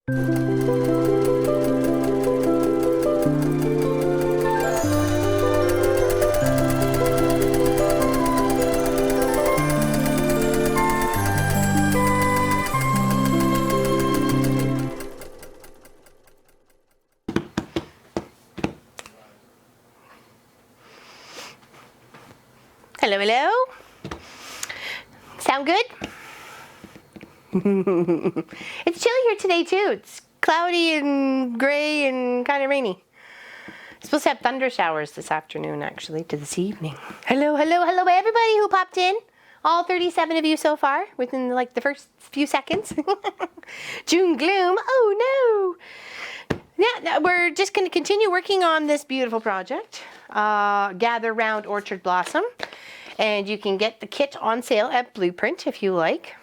Hello, hello. Sound good? It's chilly here today too. It's cloudy and gray and kind of rainy. Supposed to have thunder showers this afternoon, actually, to this evening. Hello, hello, hello, everybody who popped in. All 37 of you so far, within like the first few seconds. June gloom. Oh no. Yeah, we're just going to continue working on this beautiful project. Gather Round Orchard Blossom. And you can get the kit on sale at Blueprint if you like.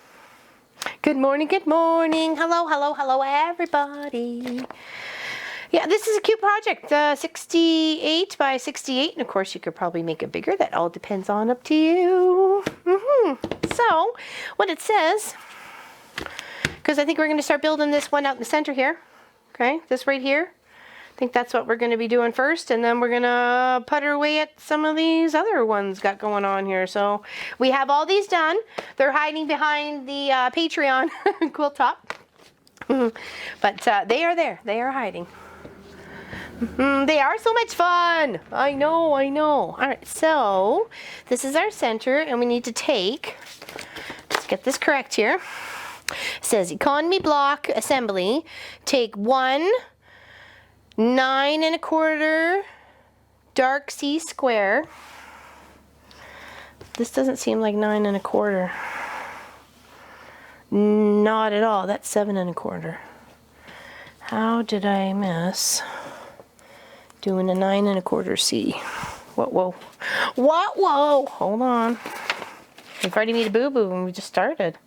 Good morning, good morning. Hello, hello, hello, everybody. Yeah, this is a cute project. 68 by 68. And of course, you could probably make it bigger. That all depends on up to you. So, what it says, because I think we're going to start building this one out in the center here. Okay, this right here. I think that's what we're going to be doing first, and then we're going to putter away at some of these other ones got going on here. So we have all these done. They're hiding behind the Patreon quilt top. But they are there. They are hiding. They are so much fun. I know, I know. All right, so this is our center, and we need to take, let's get this correct here. It says economy block assembly. Take 1 9 1/4 dark C square. This doesn't seem like 9 1/4. Not at all. That's 7 1/4. How did I miss doing a 9 1/4 C? What? Whoa. What? Whoa. Hold on. We've already made a boo-boo when we just started.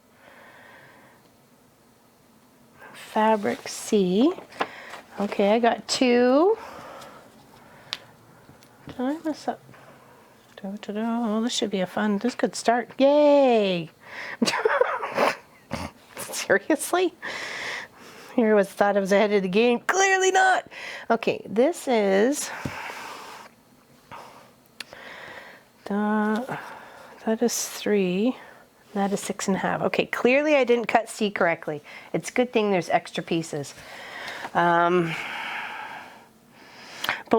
Fabric C. Okay, I got 2. Did I mess up? Oh, this should be a fun, this could start. Yay! Seriously? Here was thought I was ahead of the game. Clearly not! Okay, this is, that is 3. That is 6 1/2. Okay, clearly I didn't cut C correctly. It's a good thing there's extra pieces. But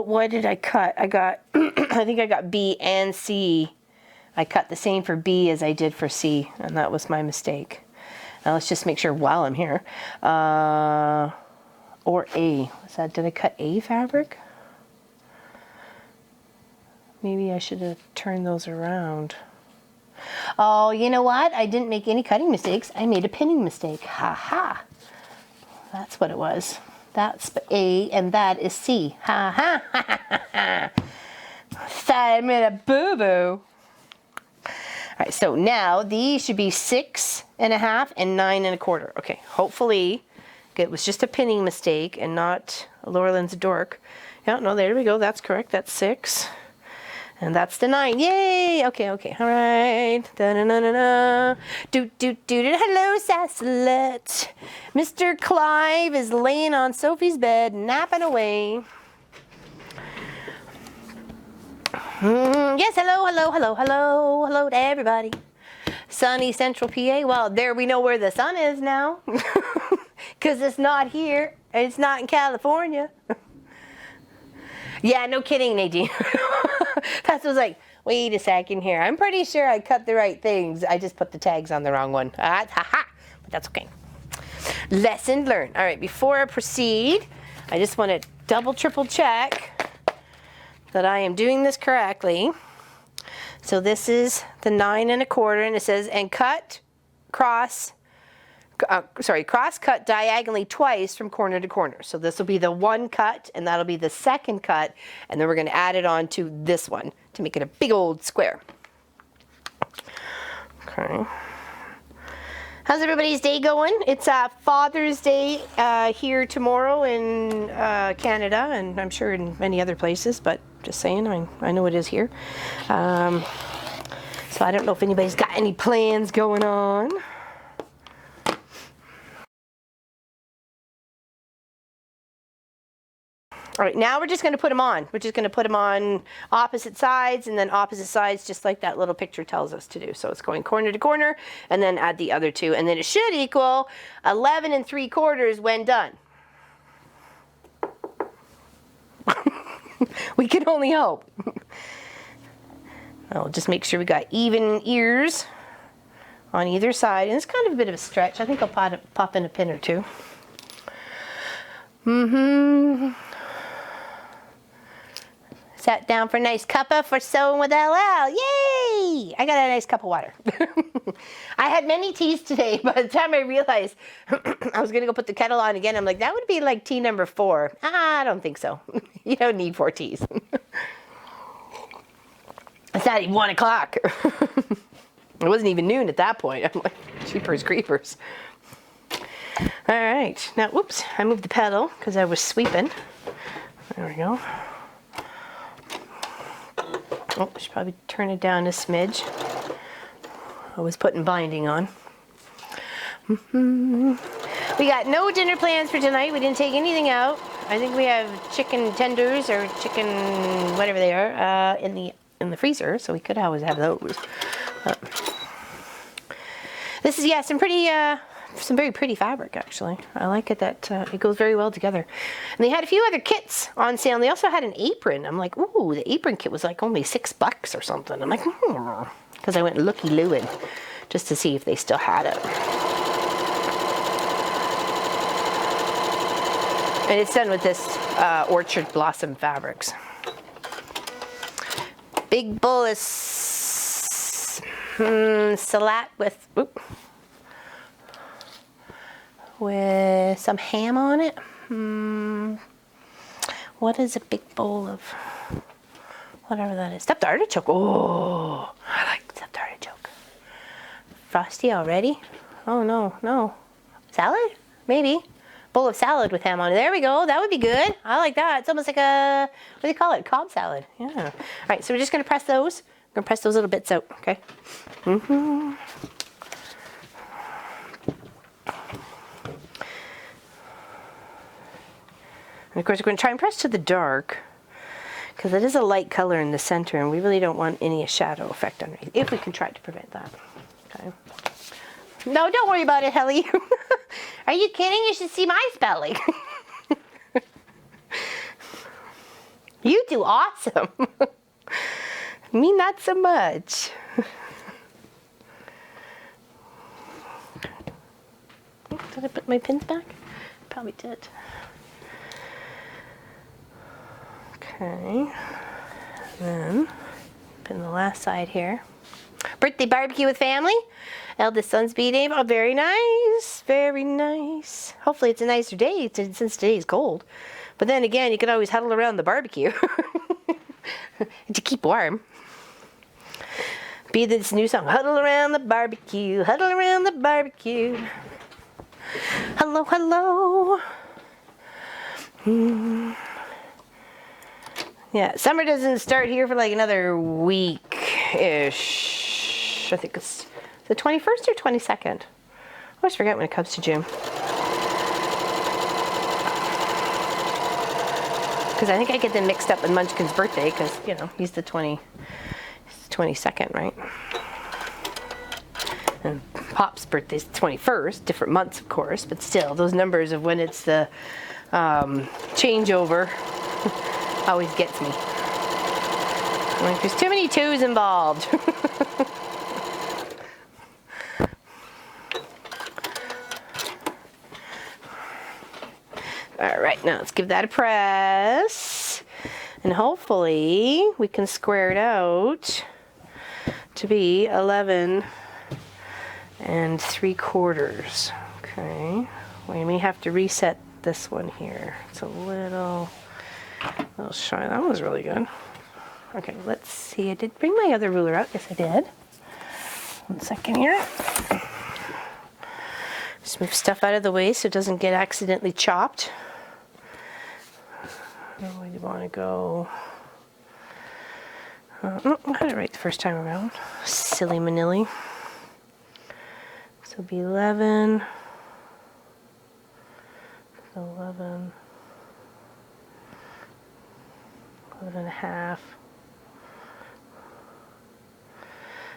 what did I cut? I got, I think I got B and C. I cut the same for B as I did for C, and that was my mistake. Now let's just make sure while I'm here. Or A. What's that? Did I cut A fabric? Maybe I should have turned those around. Oh, you know what? I didn't make any cutting mistakes. I made a pinning mistake. Ha ha. That's what it was. That's A and that is C. Ha ha ha ha ha. Thought I made a boo-boo. All right, so now these should be 6 1/2 and 9 1/4. Okay, hopefully it was just a pinning mistake and not Laurelyn's dork. Yeah, no, there we go. That's correct. That's 6. And that's the 9. Yay! Okay, okay. All right. Da-na-na-na-na. Do-do-do-do. Hello, Sassalet. Mr. Clive is laying on Sophie's bed, napping away. Yes, hello, hello, hello, hello, hello to everybody. Sunny Central PA. Well, there we know where the sun is now. Because it's not here. It's not in California. Yeah, no kidding, Nadine. That's was like, wait a second here. I'm pretty sure I cut the right things. I just put the tags on the wrong one. Ha-ha. But that's okay. Lesson learned. All right, before I proceed, I just want to double, triple check that I am doing this correctly. So this is the 9 1/4, and it says, and cross cut diagonally twice from corner to corner. So this will be the one cut, and that'll be the second cut, and then we're going to add it on to this one to make it a big old square. Okay. How's everybody's day going? It's Father's Day here tomorrow in Canada, and I'm sure in many other places, but just saying, I know it is here. So I don't know if anybody's got any plans going on. All right, now we're just going to put them on. We're just going to put them on opposite sides, and then opposite sides, just like that little picture tells us to do. So it's going corner to corner, and then add the other two, and then it should equal 11 3/4 when done. We can only hope. I'll just make sure we got even ears on either side, and it's kind of a bit of a stretch. I think I'll pop in a pin or two. Sat down for a nice cuppa for sewing with LL. Yay! I got a nice cup of water. I had many teas today. By the time I realized I was going to go put the kettle on again, I'm like, that would be like tea number 4. I don't think so. You don't need 4 teas. It's not even 1 o'clock. It wasn't even noon at that point. I'm like, jeepers creepers. All right. Now, whoops, I moved the pedal because I was sweeping. There we go. Oh, I should probably turn it down a smidge. I was putting binding on. We got no dinner plans for tonight. We didn't take anything out. I think we have chicken tenders or chicken whatever they are in the freezer, so we could always have those. This is some very pretty fabric actually. I like it that it goes very well together. And they had a few other kits on sale. And they also had an apron. I'm like, ooh, the apron kit was like only $6 or something. I'm like, because I went looky-looing just to see if they still had it. And it's done with this Orchard Blossom Fabrics. Big bowl of salad with some ham on it. What is a big bowl of whatever that is? Stuffed artichoke. Oh, I like stuffed artichoke. Frosty already? Oh no. Salad? Maybe. Bowl of salad with ham on it. There we go. That would be good. I like that. It's almost like a, what do you call it? Cobb salad. Yeah. All right, so we're just gonna press those. We're gonna press those little bits out, okay? And of course, we're going to try and press to the dark because it is a light color in the center, and we really don't want any shadow effect underneath, if we can try to prevent that. Okay. No, don't worry about it, Helly. Are you kidding? You should see my spelling. You do awesome. Me, not so much. Did I put my pins back? Probably did. Okay, then pin the last side here. Birthday barbecue with family. Eldest son's B-day. Oh, very nice, very nice. Hopefully it's a nicer day since today's cold. But then again, you can always huddle around the barbecue to keep warm. Be this new song, huddle around the barbecue, huddle around the barbecue. Hello, hello. Yeah, summer doesn't start here for like another week-ish. I think it's the 21st or 22nd. I always forget when it comes to June. Because I think I get them mixed up with Munchkin's birthday because, you know, he's the 22nd, right? And Pop's birthday's the 21st. Different months, of course, but still, those numbers of when it's the changeover always gets me. Like, there's too many twos involved. All right, now let's give that a press. And hopefully we can square it out to be 11 3/4. Okay, we may have to reset this one here. It's a little shy. That was really good. Okay, let's see. I did bring my other ruler out. Yes, I did. 1 second here. Just move stuff out of the way so it doesn't get accidentally chopped. Where do you want to go? I had it right the first time around. Silly manilly. So it'll be 11. 11. 1.5.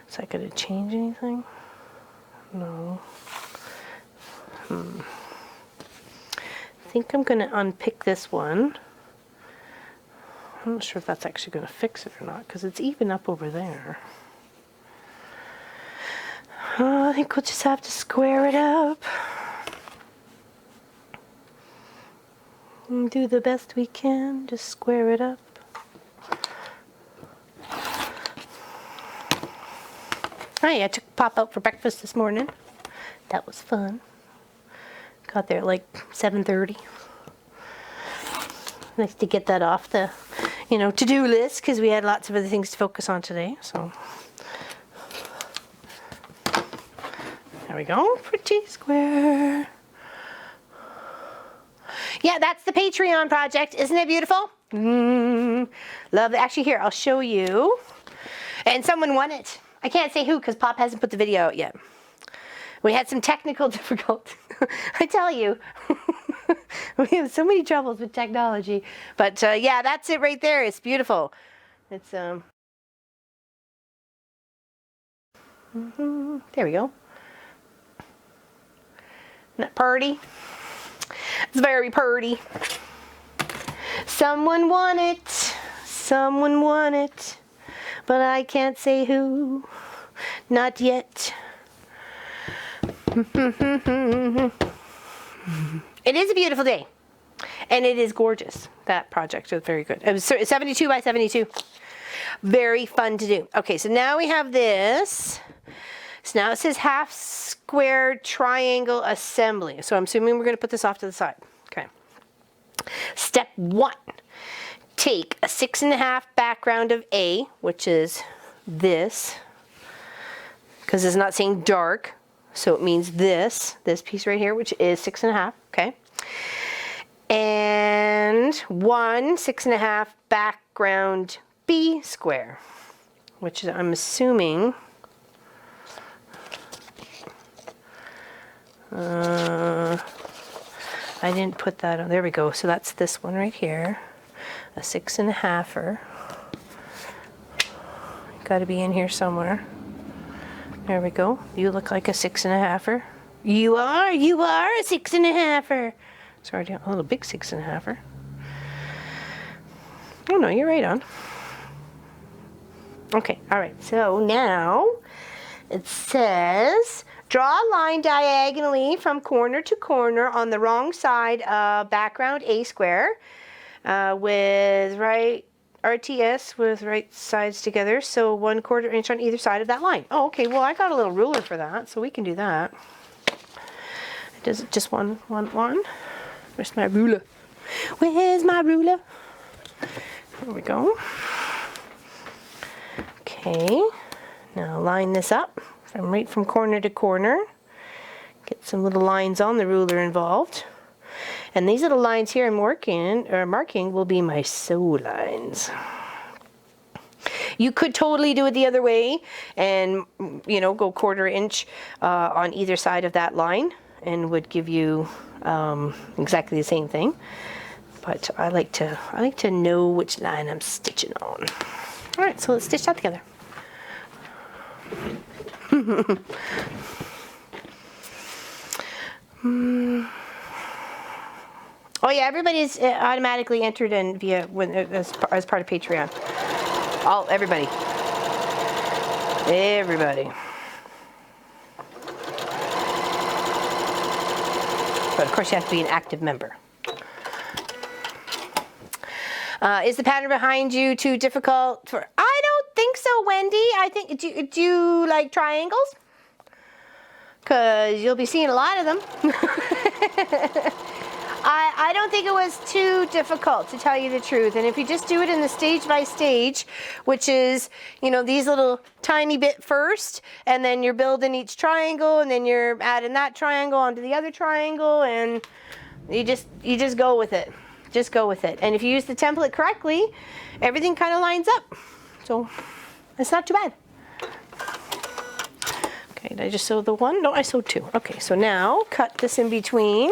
Is that going to change anything? No. I think I'm going to unpick this one. I'm not sure if that's actually going to fix it or not, because it's even up over there. I think we'll just have to square it up. And do the best we can, just square it up. Hi, I took Pop out for breakfast this morning. That was fun. Got there at like 7:30. Nice to get that off the, to-do list, because we had lots of other things to focus on today. So there we go, pretty square. Yeah, that's the Patreon project. Isn't it beautiful? Love it. Actually, here, I'll show you. And someone won it. I can't say who, because Pop hasn't put the video out yet. We had some technical difficulties. I tell you. We have so many troubles with technology. But yeah, that's it right there. It's beautiful. It's there we go. Isn't that purty? It's very purty. Someone won it. Someone won it. But I can't say who. Not yet. It is a beautiful day. And it is gorgeous. That project was very good. It was 72 by 72. Very fun to do. Okay, so now we have this. So now it says half square triangle assembly. So I'm assuming we're going to put this off to the side. Okay. Step 1. Take a 6.5 background of A, which is this, because it's not saying dark, so it means this piece right here, which is 6.5, okay? And 1 6.5 background B square, which is, I'm assuming, I didn't put that on, there we go, so that's this one right here. A 6.5er. Got to be in here somewhere. There we go. You look like a 6.5er. You are a 6.5er. Sorry, a little big 6.5er. Oh no, you're right on. Okay, all right. So now it says draw a line diagonally from corner to corner on the wrong side of background A square. With right RTS with right sides together, so 1/4 inch on either side of that line. Oh, okay, well I got a little ruler for that, so we can do that. Does it just one? Where's my ruler? Where's my ruler? There we go. Okay, now line this up from corner to corner. Get some little lines on the ruler involved. And these little lines here I'm marking will be my sew lines. You could totally do it the other way and, go 1/4 inch on either side of that line and would give you exactly the same thing. But I like to know which line I'm stitching on. All right, so let's stitch that together. Oh yeah, everybody's automatically entered in via as part of Patreon. Everybody. But of course, you have to be an active member. Is the pattern behind you too difficult for? I don't think so, Wendy. I think do you like triangles? Because you'll be seeing a lot of them. I don't think it was too difficult, to tell you the truth. And if you just do it in the stage by stage, which is, these little tiny bit first, and then you're building each triangle, and then you're adding that triangle onto the other triangle, and you just go with it. Just go with it. And if you use the template correctly, everything kind of lines up. So it's not too bad. Okay, did I just sew the one? No, I sewed 2. Okay, so now cut this in between.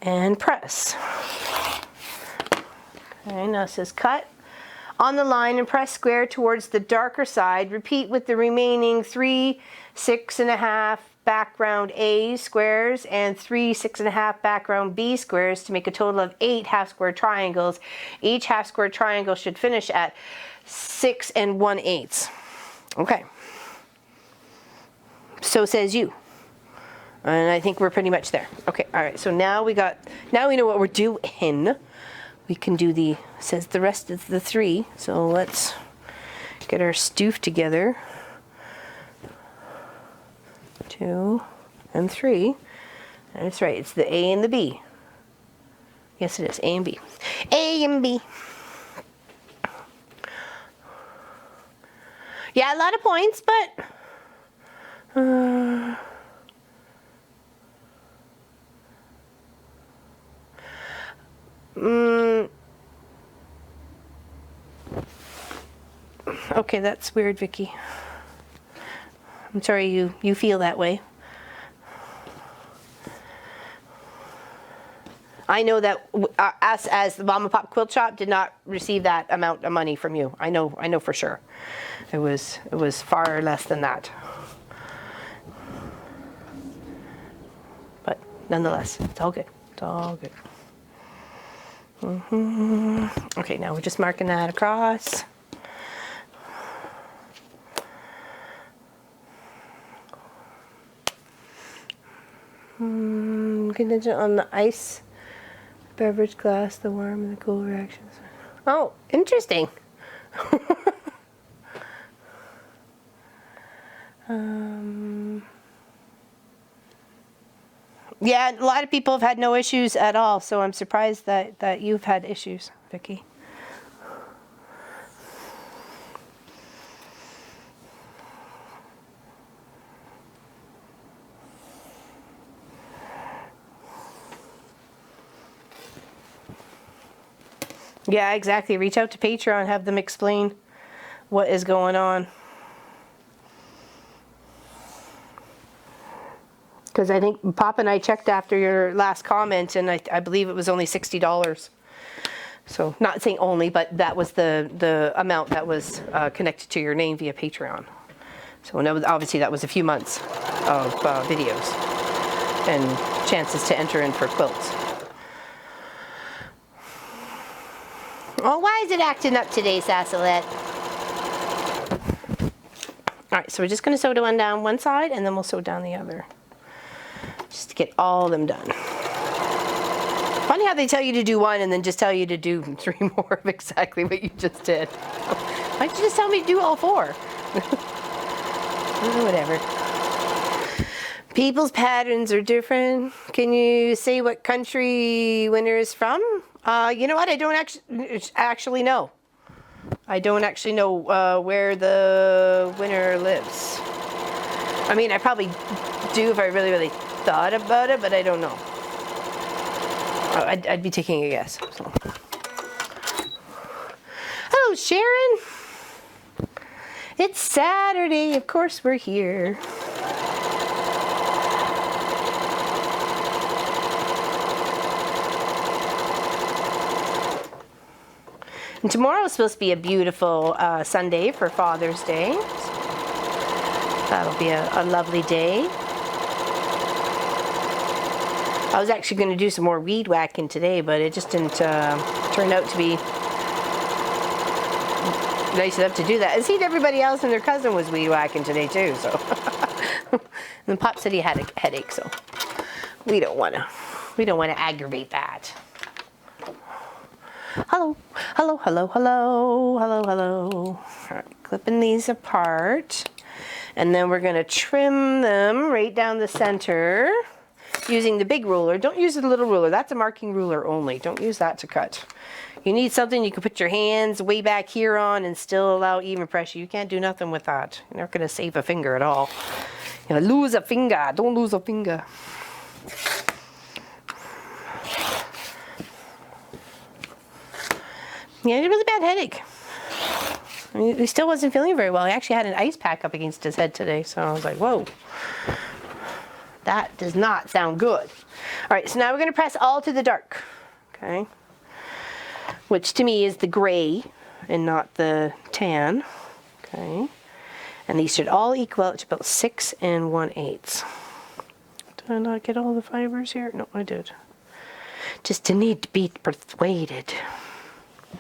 And press. Okay, now it says cut on the line and press square towards the darker side. Repeat with the remaining 3 6.5 background A squares and 3 6.5 background B squares to make a total of 8 half square triangles. Each half square triangle should finish at 6 1/8. Okay. So says you. And I think we're pretty much there. Okay, all right, so now we know what we're doing. We can do it says the rest of the 3. So let's get our stoof together. 2 and 3. That's right, it's the A and the B. Yes, it is, A and B. A and B. Yeah, a lot of points, but okay, that's weird, Vicky. I'm sorry you feel that way. I know that us as the Mama Pop Quilt Shop did not receive that amount of money from you. I know for sure. It was far less than that. But nonetheless, it's all good. It's all good. Okay, now we're just marking that across. Contingent on the ice beverage glass, the warm and the cool reactions. Oh, interesting. Yeah, a lot of people have had no issues at all, so I'm surprised that you've had issues, Vicky. Yeah, exactly. Reach out to Patreon, have them explain what is going on. Because I think Pop and I checked after your last comment, and I believe it was only $60. So not saying only, but that was the amount that was connected to your name via Patreon. So obviously that was a few months of videos and chances to enter in for quilts. Oh, why is it acting up today, Sassalette? All right, so we're just going to sew the one down one side, and then we'll sew down the other. Just to get all of them done. Funny how they tell you to do one and then just tell you to do 3 more of exactly what you just did. Why don't you just tell me to do all 4? Whatever. People's patterns are different. Can you say what country winner is from? You know what? I don't actually know. I don't actually know where the winner lives. I mean, I probably do if I really thought about it, but I don't know. I'd be taking a guess. So. Hello, Sharon. It's Saturday. Of course we're here. And tomorrow is supposed to be a beautiful Sunday for Father's Day. So that'll be a lovely day. I was actually going to do some more weed whacking today, but it just didn't turn out to be nice enough to do that. And see, everybody else and their cousin was weed whacking today too. So, and Pop said he had a headache, so we don't want to aggravate that. Hello, hello, hello, hello, hello, hello. All right, clipping these apart, and then we're going to trim them right down the center. Using the big ruler. Don't use the little ruler. That's a marking ruler only. Don't use that to cut. You need something you can put your hands way back here on and still allow even pressure. You can't do nothing with that. You're not going to save a finger at all. You know, lose a finger. Don't lose a finger. Yeah, he had a really bad headache. I mean, he still wasn't feeling very well. He actually had an ice pack up against his head today. So I was like, whoa. That does not sound good. All right, so now we're going to press all to the dark. Okay. which to me is the gray and not the tan. Okay. And these should all equal out to about 6 1/8. Did I not get all the fibers here? No, I did. Just to need to be persuaded. Is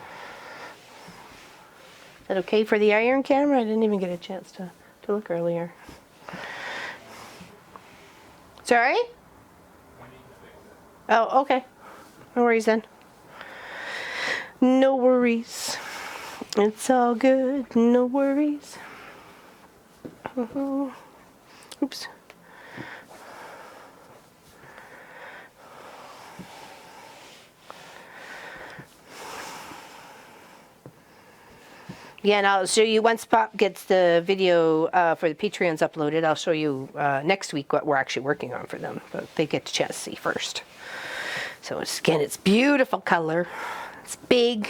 that okay for the iron camera? I didn't even get a chance to look earlier. Sorry? Oh, okay. No worries then. No worries. It's all good. No worries. Oops. Yeah, and I'll show you once Pop gets the video for the Patreons uploaded. I'll show you next week what we're actually working on for them, but they get a chance to see first. So again, it's beautiful color. It's big.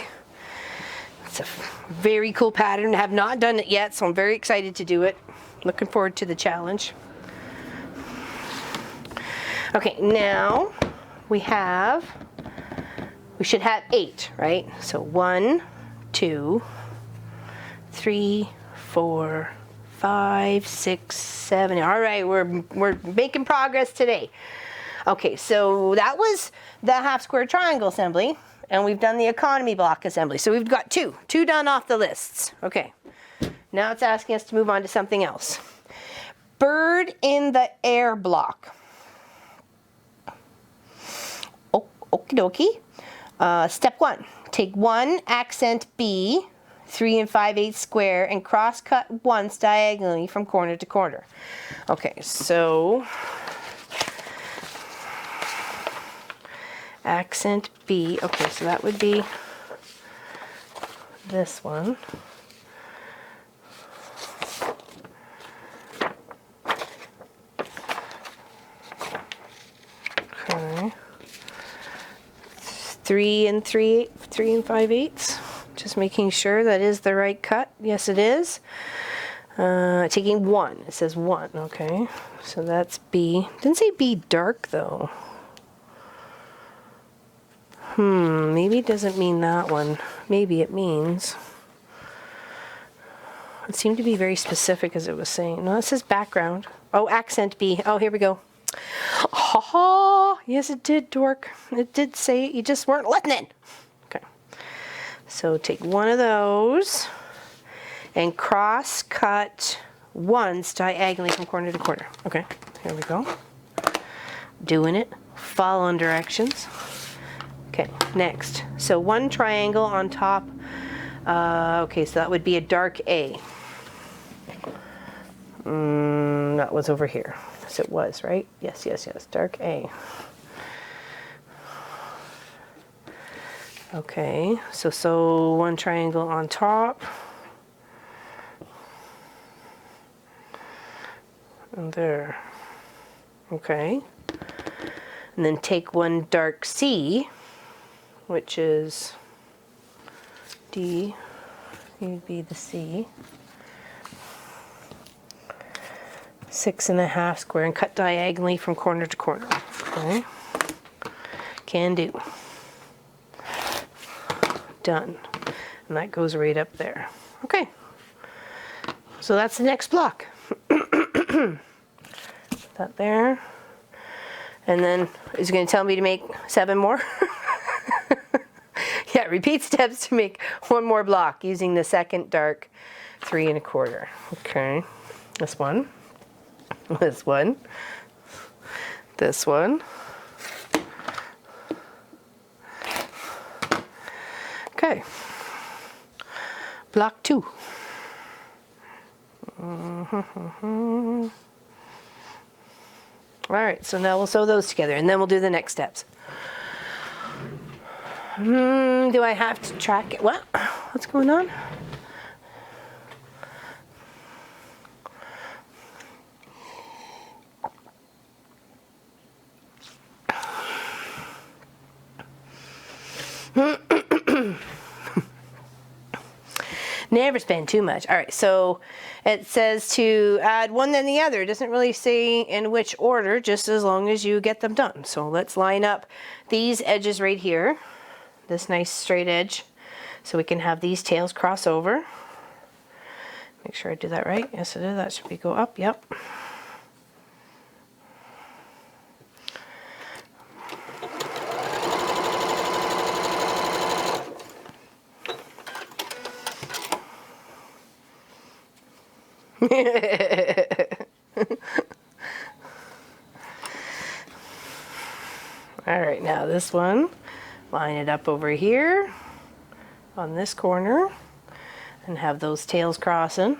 It's a very cool pattern. I have not done it yet, so I'm very excited to do it. Looking forward to the challenge. Okay, now we should have 8, right? So 1, 2, 3, 4, 5, 6, 7. All right, we're making progress today. Okay, so that was the half square triangle assembly, and we've done the economy block assembly. So we've got two done off the lists. Okay, now it's asking us to move on to something else. Bird in the air block. Okie dokie. Step 1, take 1 accent B, 3 5/8 square, and cross cut once diagonally from corner to corner. Okay, so accent B. Okay, so that would be this one. Okay. 3 5/8. Just making sure that is the right cut. Yes, it is. Taking 1. It says 1. Okay, so that's B. Didn't say B dark though. Maybe it doesn't mean that one. Maybe it means. It seemed to be very specific as it was saying. No, it says background. Oh, accent B. Oh, here we go. Oh, yes, it did, dork. It did say it. You just weren't letting it. Okay. So take one of those and cross cut once diagonally from corner to corner. Okay, here we go. Doing it. Following directions. Okay, next. So 1 triangle on top. Okay, so that would be a dark A. That was over here. Yes, it was, right? Yes, yes, yes. Dark A. Okay, so 1 triangle on top. And there. Okay. And then take 1 dark C, which is D. You'd be the C. 6 1/2 square and cut diagonally from corner to corner. Okay. Can do. Done. And that goes right up there. Okay. So that's the next block. Put that there. And then is it going to tell me to make 7 more? Yeah, repeat steps to make 1 more block using the second dark 3 1/4. Okay. This one. This one. This one. Okay. Block 2. All right, so now we'll sew those together and then we'll do the next steps. Do I have to track it? What? What's going on? Never spend too much. All right, so it says to add one then the other. It doesn't really say in which order, just as long as you get them done. So let's line up these edges right here, this nice straight edge, so we can have these tails cross over. Make sure I do that right. Yes, it is. That should be go up. Yep. All right, now this one, line it up over here on this corner and have those tails crossing.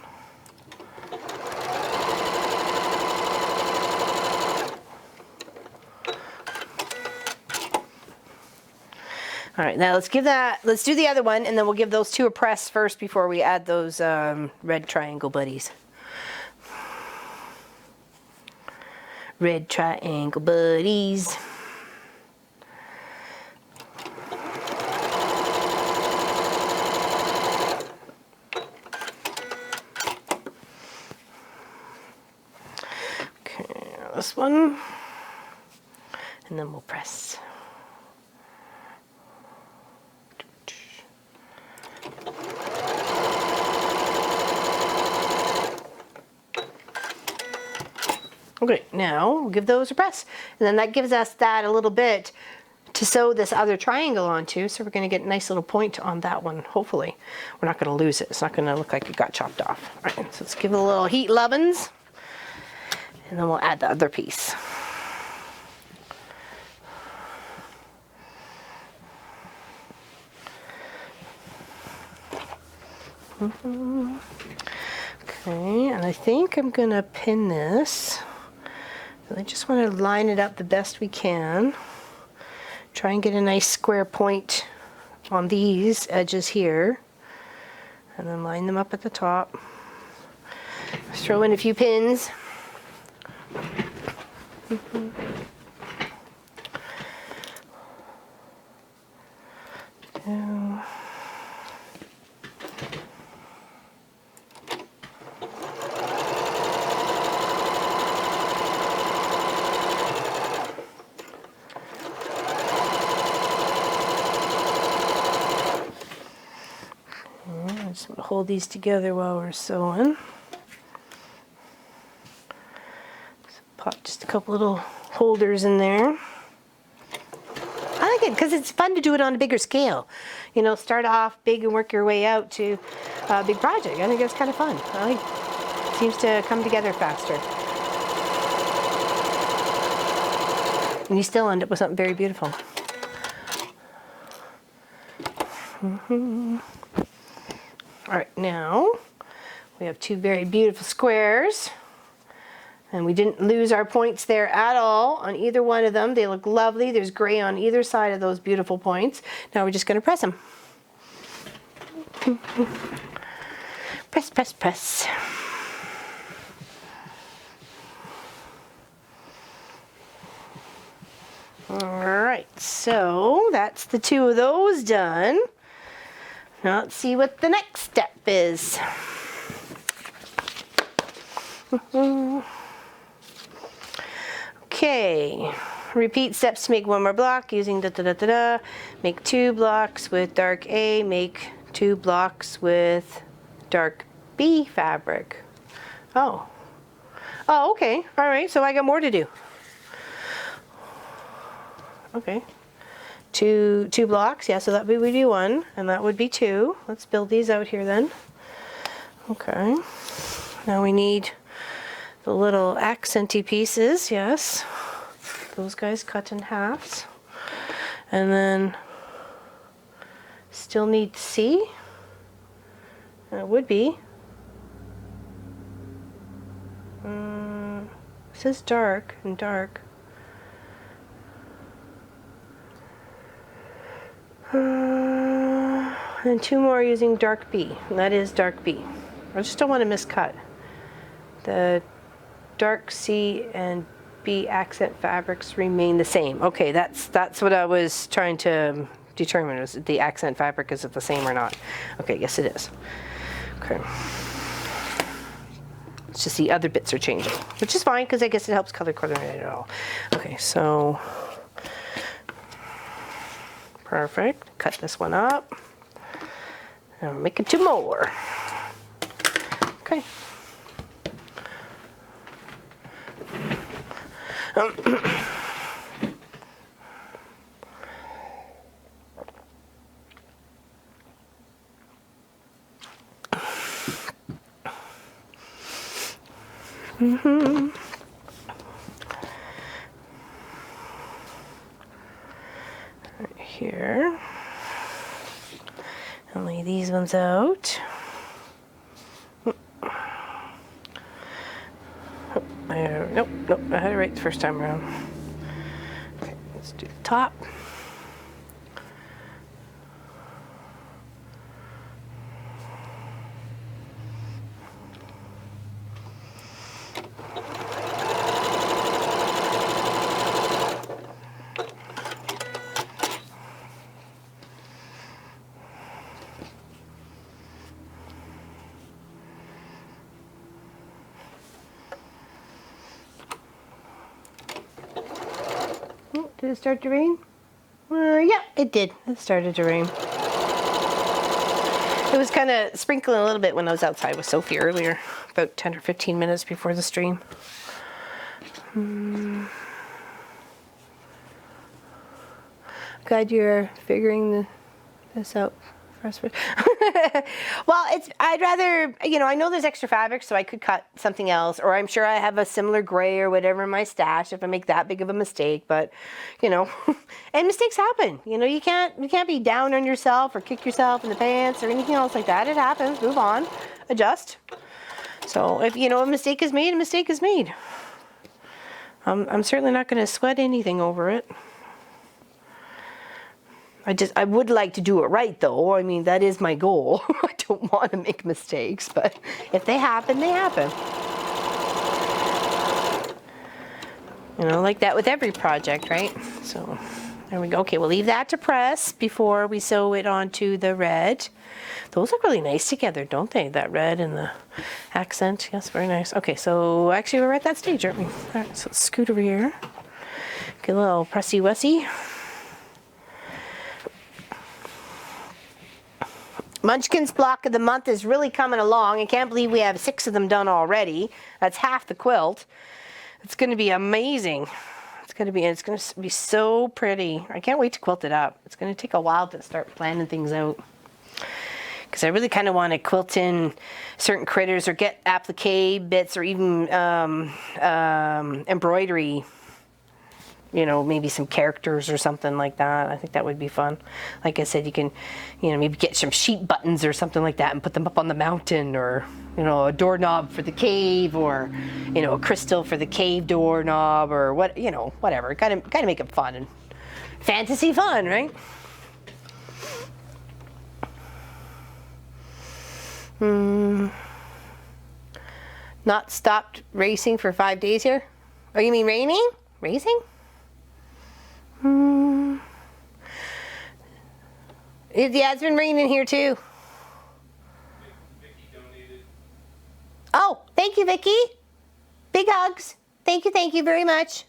All right, now let's do the other one, and then we'll give those two a press first before we add those red triangle buddies. Red triangle buddies. Okay, this one, and then we'll press. Okay, now we'll give those a press, and then that gives us that a little bit to sew this other triangle onto, so we're going to get a nice little point on that one, hopefully. We're not going to lose it. It's not going to look like it got chopped off. All right, so let's give it a little heat lovin's, and then we'll add the other piece. Okay, and I think I'm going to pin this. I just want to line it up the best we can. Try and get a nice square point on these edges here. And then line them up at the top. Throw in a few pins. Just want to hold these together while we're sewing. So pop just a couple little holders in there. I like it because it's fun to do it on a bigger scale. You know, start off big and work your way out to a big project. I think it's kind of fun. I like it. Seems to come together faster. And you still end up with something very beautiful. All right, now we have two very beautiful squares, and we didn't lose our points there at all on either one of them. They look lovely. There's gray on either side of those beautiful points. Now we're just going to press them. Press, press, press. All right, so that's the two of those done. Now let's see what the next step is. Okay, repeat steps to make one more block using da-da-da-da-da. Make 2 blocks with dark A, make 2 blocks with dark B fabric. Oh, okay, all right, so I got more to do. Okay. Two blocks, yeah, so that would be 1, and that would be 2. Let's build these out here then. Okay. Now we need the little accenty pieces, yes. Those guys cut in halves. And then still need C. That would be. It says dark and dark. And 2 more using dark B, and that is dark B. I just don't want to miscut. The dark C and B accent fabrics remain the same. Okay, that's what I was trying to determine, was the accent fabric, is it the same or not? Okay, yes it is. Okay. It's just the other bits are changing, which is fine because I guess it helps color coordinate it all. Okay, so perfect. Cut this one up. And make it 2 more. Okay. Right here. And lay these ones out. Nope, I had it right the first time around. Okay, let's do the top. Did it start to rain? Yeah, it did. It started to rain. It was kind of sprinkling a little bit when I was outside with Sophie earlier, about 10 or 15 minutes before the stream. Glad you're figuring this out for us. Well, I'd rather, I know there's extra fabric, so I could cut something else, or I'm sure I have a similar gray or whatever in my stash if I make that big of a mistake, but, and mistakes happen. You can't be down on yourself or kick yourself in the pants or anything else like that. It happens. Move on. Adjust. So if, a mistake is made, a mistake is made. I'm certainly not going to sweat anything over it. I would like to do it right, though. I mean, that is my goal. I don't want to make mistakes, but if they happen, they happen. Like that with every project, right? So there we go. Okay, we'll leave that to press before we sew it onto the red. Those look really nice together, don't they? That red and the accent. Yes, very nice. Okay, so actually we're at that stage, aren't we? All right, so let's scoot over here. Get a little pressy-wessy. Munchkin's block of the month is really coming along. I can't believe we have 6 of them done already. That's half the quilt. It's going to be amazing. It's going to be so pretty. I can't wait to quilt it up. It's going to take a while to start planning things out. Because I really kind of want to quilt in certain critters or get applique bits or even embroidery. Maybe some characters or something like that. I think that would be fun. Like I said, you can, maybe get some sheep buttons or something like that and put them up on the mountain, or, a doorknob for the cave, or, a crystal for the cave doorknob, or whatever. Gotta make it fun and fantasy fun, right? Not stopped racing for 5 days here? Oh, you mean raining? Racing? Yeah, it's been raining here too. Vicky donated. Oh, thank you, Vicky. Big hugs. Thank you very much.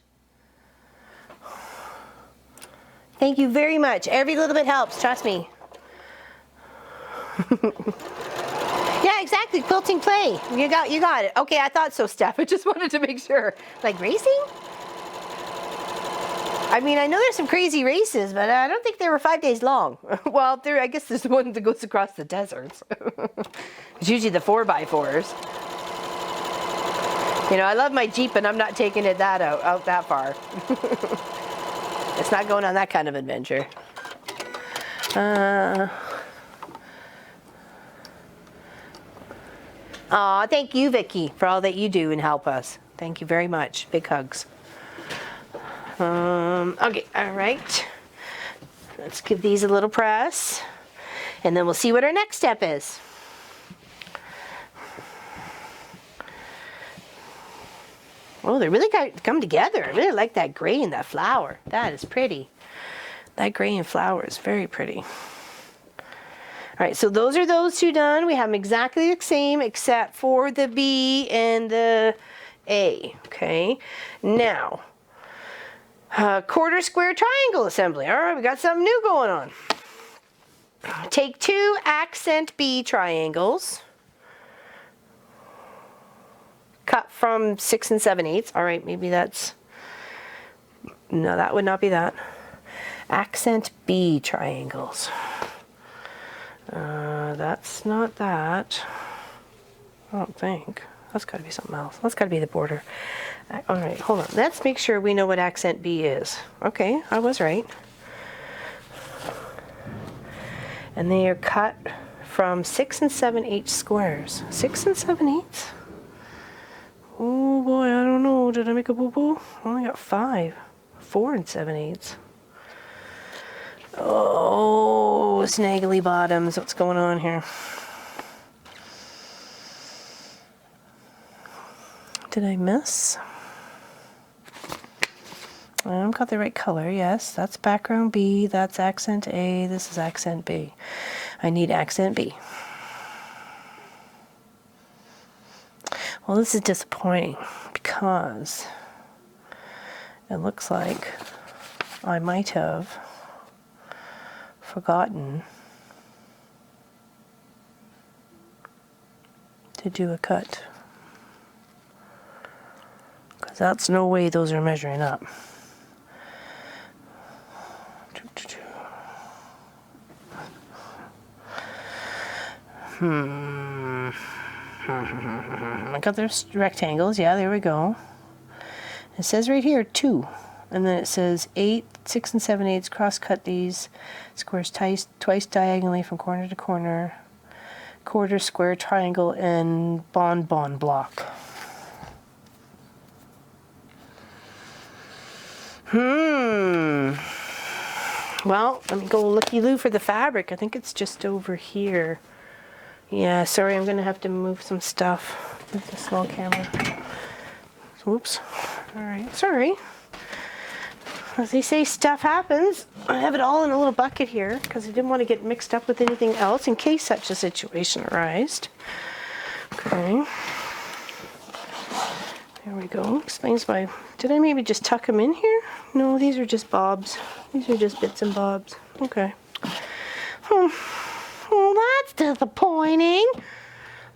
Thank you very much. Every little bit helps, trust me. Yeah, exactly. Quilting play. You got it. Okay, I thought so, Steph. I just wanted to make sure. Like racing? I mean, I know there's some crazy races, but I don't think they were 5 days long. Well, I guess there's one that goes across the deserts. It's usually the 4x4s. I love my Jeep, and I'm not taking it out that far. It's not going on that kind of adventure. Aw, thank you, Vicky, for all that you do and help us. Thank you very much. Big hugs. Okay, all right. Let's give these a little press, and then we'll see what our next step is. Oh, they really come together. I really like that gray and that flower. That is pretty. That gray and flower is very pretty. All right, so those are those 2 done. We have them exactly the same except for the B and the A. Okay, now. Quarter square triangle assembly. All right, we got something new going on. take 2 accent B triangles, cut from 6 7/8. All right, maybe that's, no, that would not be that. Accent B triangles. That's not that. I don't think. That's got to be something else. That's got to be the border. All right, hold on. Let's make sure we know what accent B is. Okay, I was right. And they are cut from 6 7/8 squares. 6 7/8? Oh boy, I don't know. Did I make a boo-boo? I only got 5. 4 7/8. Oh, snaggly bottoms. What's going on here? Did I miss? I've got the right color, yes. That's background B, that's accent A, this is accent B. I need accent B. Well, this is disappointing because it looks like I might have forgotten to do a cut. Because that's no way those are measuring up. I got those rectangles. Yeah, there we go. It says right here 2, and then it says 8, 6 7/8. Cross cut these squares twice diagonally from corner to corner. Quarter, square, triangle, and bonbon block. Well, let me go looky-loo for the fabric. I think it's just over here. Yeah, sorry, I'm going to have to move some stuff with the small camera. Oops. All right, sorry. As they say, stuff happens. I have it all in a little bucket here because I didn't want to get mixed up with anything else in case such a situation arose. Okay. There we go. Explains why. Did I maybe just tuck them in here? No, these are just bobs. These are just bits and bobs. Okay. Well, that's disappointing.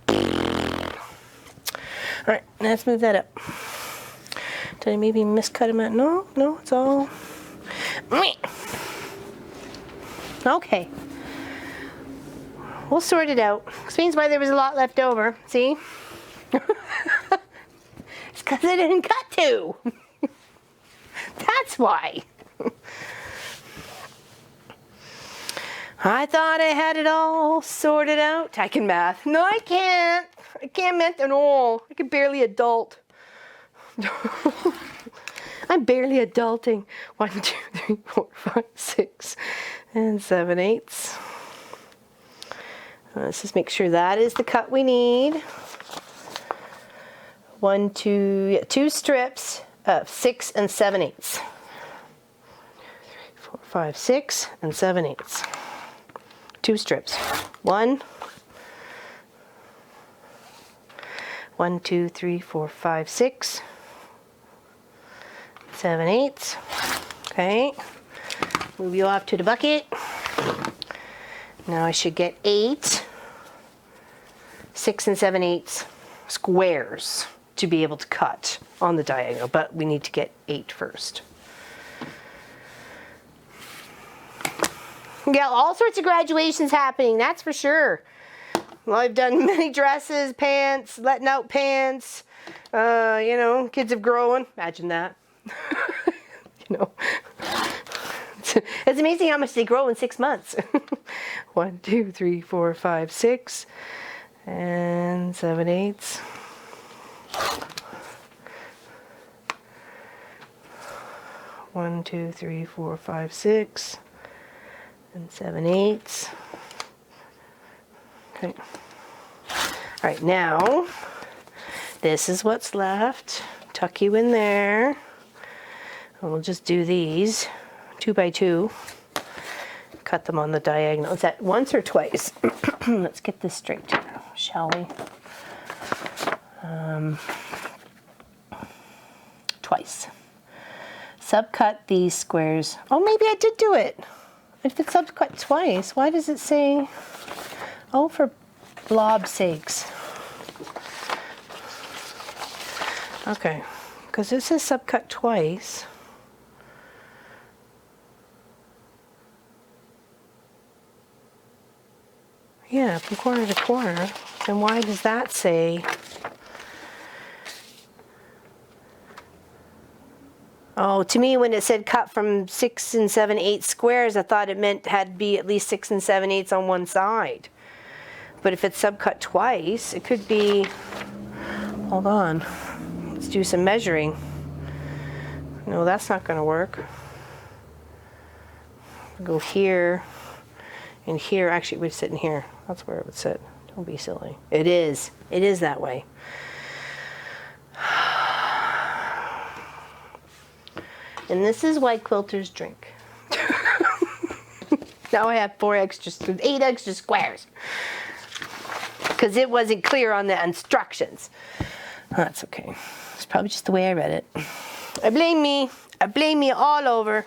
All right, let's move that up. Did I maybe miscut them at? No, it's all. Okay. We'll sort it out. Explains why there was a lot left over. See? It's because I didn't cut 2. That's why. I thought I had it all sorted out. I can math. No, I can't. I can't math at all. I can barely adult. I'm barely adulting. 1, 2, 3, 4, 5, 6, and 7/8. Let's just make sure that is the cut we need. 2 strips of 6 7/8. 4, 5, 6, and 7/8. 2 strips. 1, 2, 3, 4, 5, 6, 7/8. Okay. Move you off to the bucket. Now I should get 8 6 7/8 squares to be able to cut on the diagonal, but we need to get 8 first. We got all sorts of graduations happening, that's for sure. Well, I've done many dresses, pants, letting out pants. You know, kids have grown. Imagine that. You know, it's amazing how much they grow in 6 months. 1, 2, 3, 4, 5, 6, and 7/8. 1, 2, 3, 4, 5, 6, and 7/8. Okay. All right, now this is what's left. Tuck you in there. And we'll just do these 2 by 2. Cut them on the diagonal. Is that once or twice? Let's get this straight, shall we? Twice. Subcut these squares. Oh, maybe I did do it. If it's subcut twice, why does it say, oh, for blob's sakes. Okay, because this is subcut twice. Yeah, from corner to corner. Then why does that say? Oh, to me, when it said cut from 6 7/8 squares, I thought it meant had to be at least 6 7/8 on one side. But if it's subcut twice, it could be, hold on, let's do some measuring. No, that's not going to work. Go here and here. Actually, it would sit in here. That's where it would sit. Don't be silly. It is. It is that way. And this is why quilters drink. Now I have 8 extra squares. Because it wasn't clear on the instructions. That's okay. It's probably just the way I read it. I blame me. I blame me all over.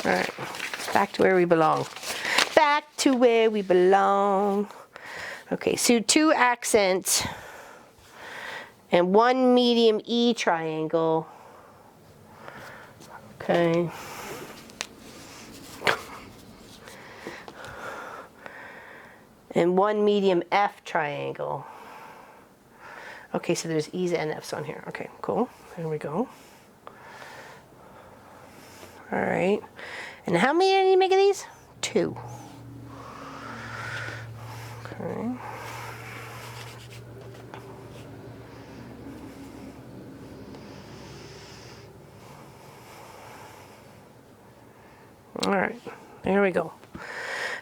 All right. Back to where we belong. Back to where we belong. Okay, so 2 accents and 1 medium E triangle. Okay. And 1 medium F triangle. Okay, so there's E's and F's on here. Okay, cool. There we go. All right. And how many did you make of these? 2. Okay. All right, there we go.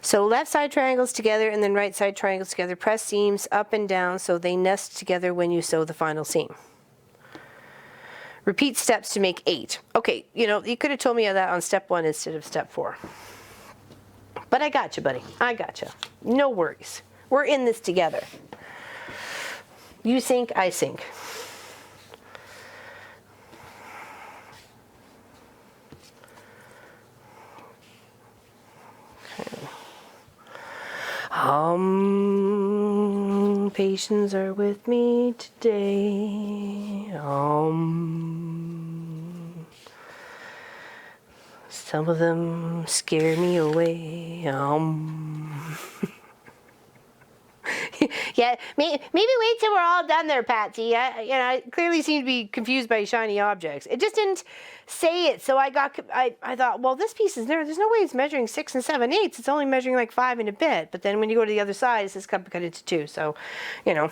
So left side triangles together and then right side triangles together. Press seams up and down so they nest together when you sew the final seam. Repeat steps to make 8. Okay, you know, you could have told me that on step 1 instead of step 4. But I got you, buddy. I got you. No worries. We're in this together. You sink, I sink. Patience are with me today. Some of them scare me away. Yeah, maybe wait till we're all done there, Patsy. I clearly seem to be confused by shiny objects. It just didn't say it, so I thought, well, this piece is there. There's no way it's measuring 6 7/8. It's only measuring like 5 and a bit. But then when you go to the other side, it's cut into 2. So, you know,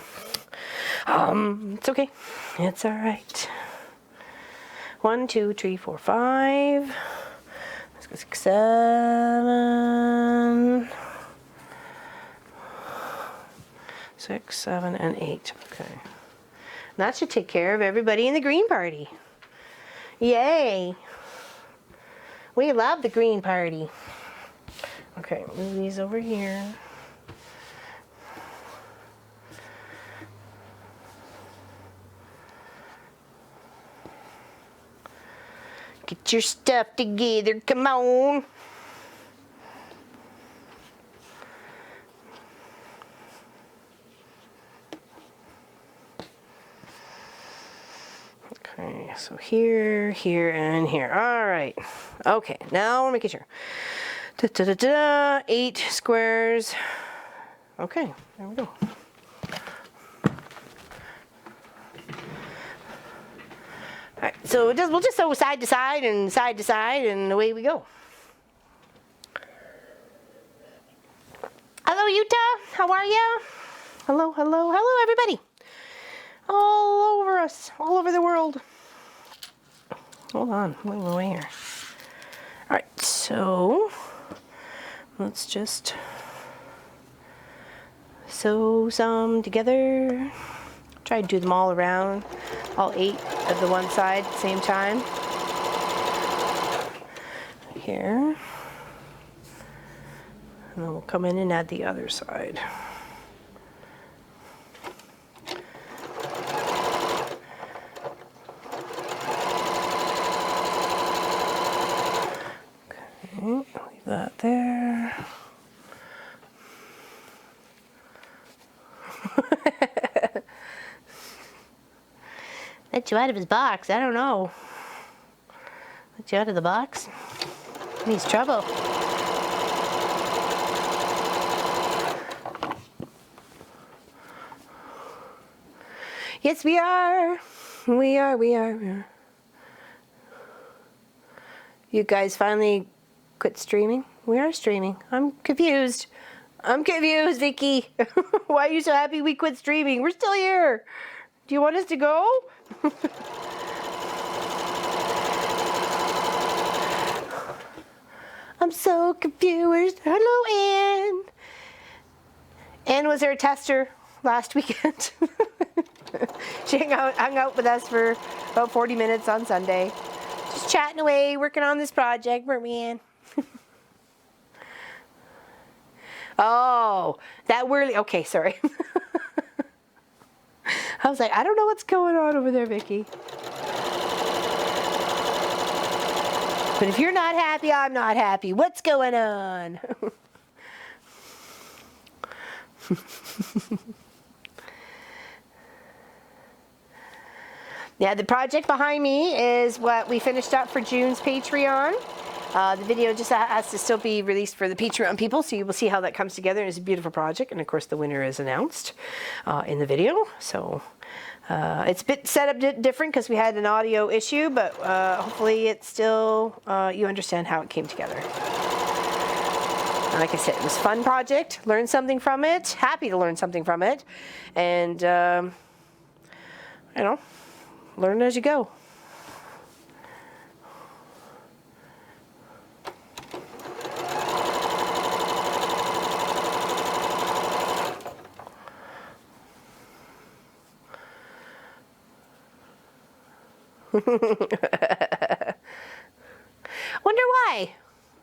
it's okay. It's all right. 1, 2, 3, 4, 5. Let's go 6, 7. 6, 7, and 8. Okay. That should take care of everybody in the green party. Yay! We love the green party. Okay, move these over here. Get your stuff together, come on. Okay, so here, here, and here. All right. Okay, now we're making sure. 8 squares. Okay, there we go. All right, so we'll just sew side to side, and away we go. Hello, Utah. How are you? Hello, hello, hello, everybody. All over us, all over the world. Hold on, moving away here. All right, so let's just sew some together. Try to do them all around, all 8 of the one side at the same time. Here. And then we'll come in and add the other side. Let you out of his box. I don't know. Let you out of the box. He needs trouble. Yes, we are. We are. You guys finally quit streaming? We are streaming. I'm confused. Vicky. Why are you so happy we quit streaming? We're still here. Do you want us to go? I'm so confused. Hello, Anne. Anne was our tester last weekend. She hung out with us for about 40 minutes on Sunday. Just chatting away, working on this project, weren't we, Anne? Oh, that whirly. Okay, sorry. I was like, I don't know what's going on over there, Vicky. But if you're not happy, I'm not happy. What's going on? Yeah, the project behind me is what we finished up for June's Patreon. The video just has to still be released for the Patreon people, so you will see how that comes together. It's a beautiful project, and of course the winner is announced in the video. So it's a bit set up different because we had an audio issue, but hopefully it's still, you understand how it came together. And like I said, it was a fun project, learned something from it, happy to learn something from it, and you know, learn as you go.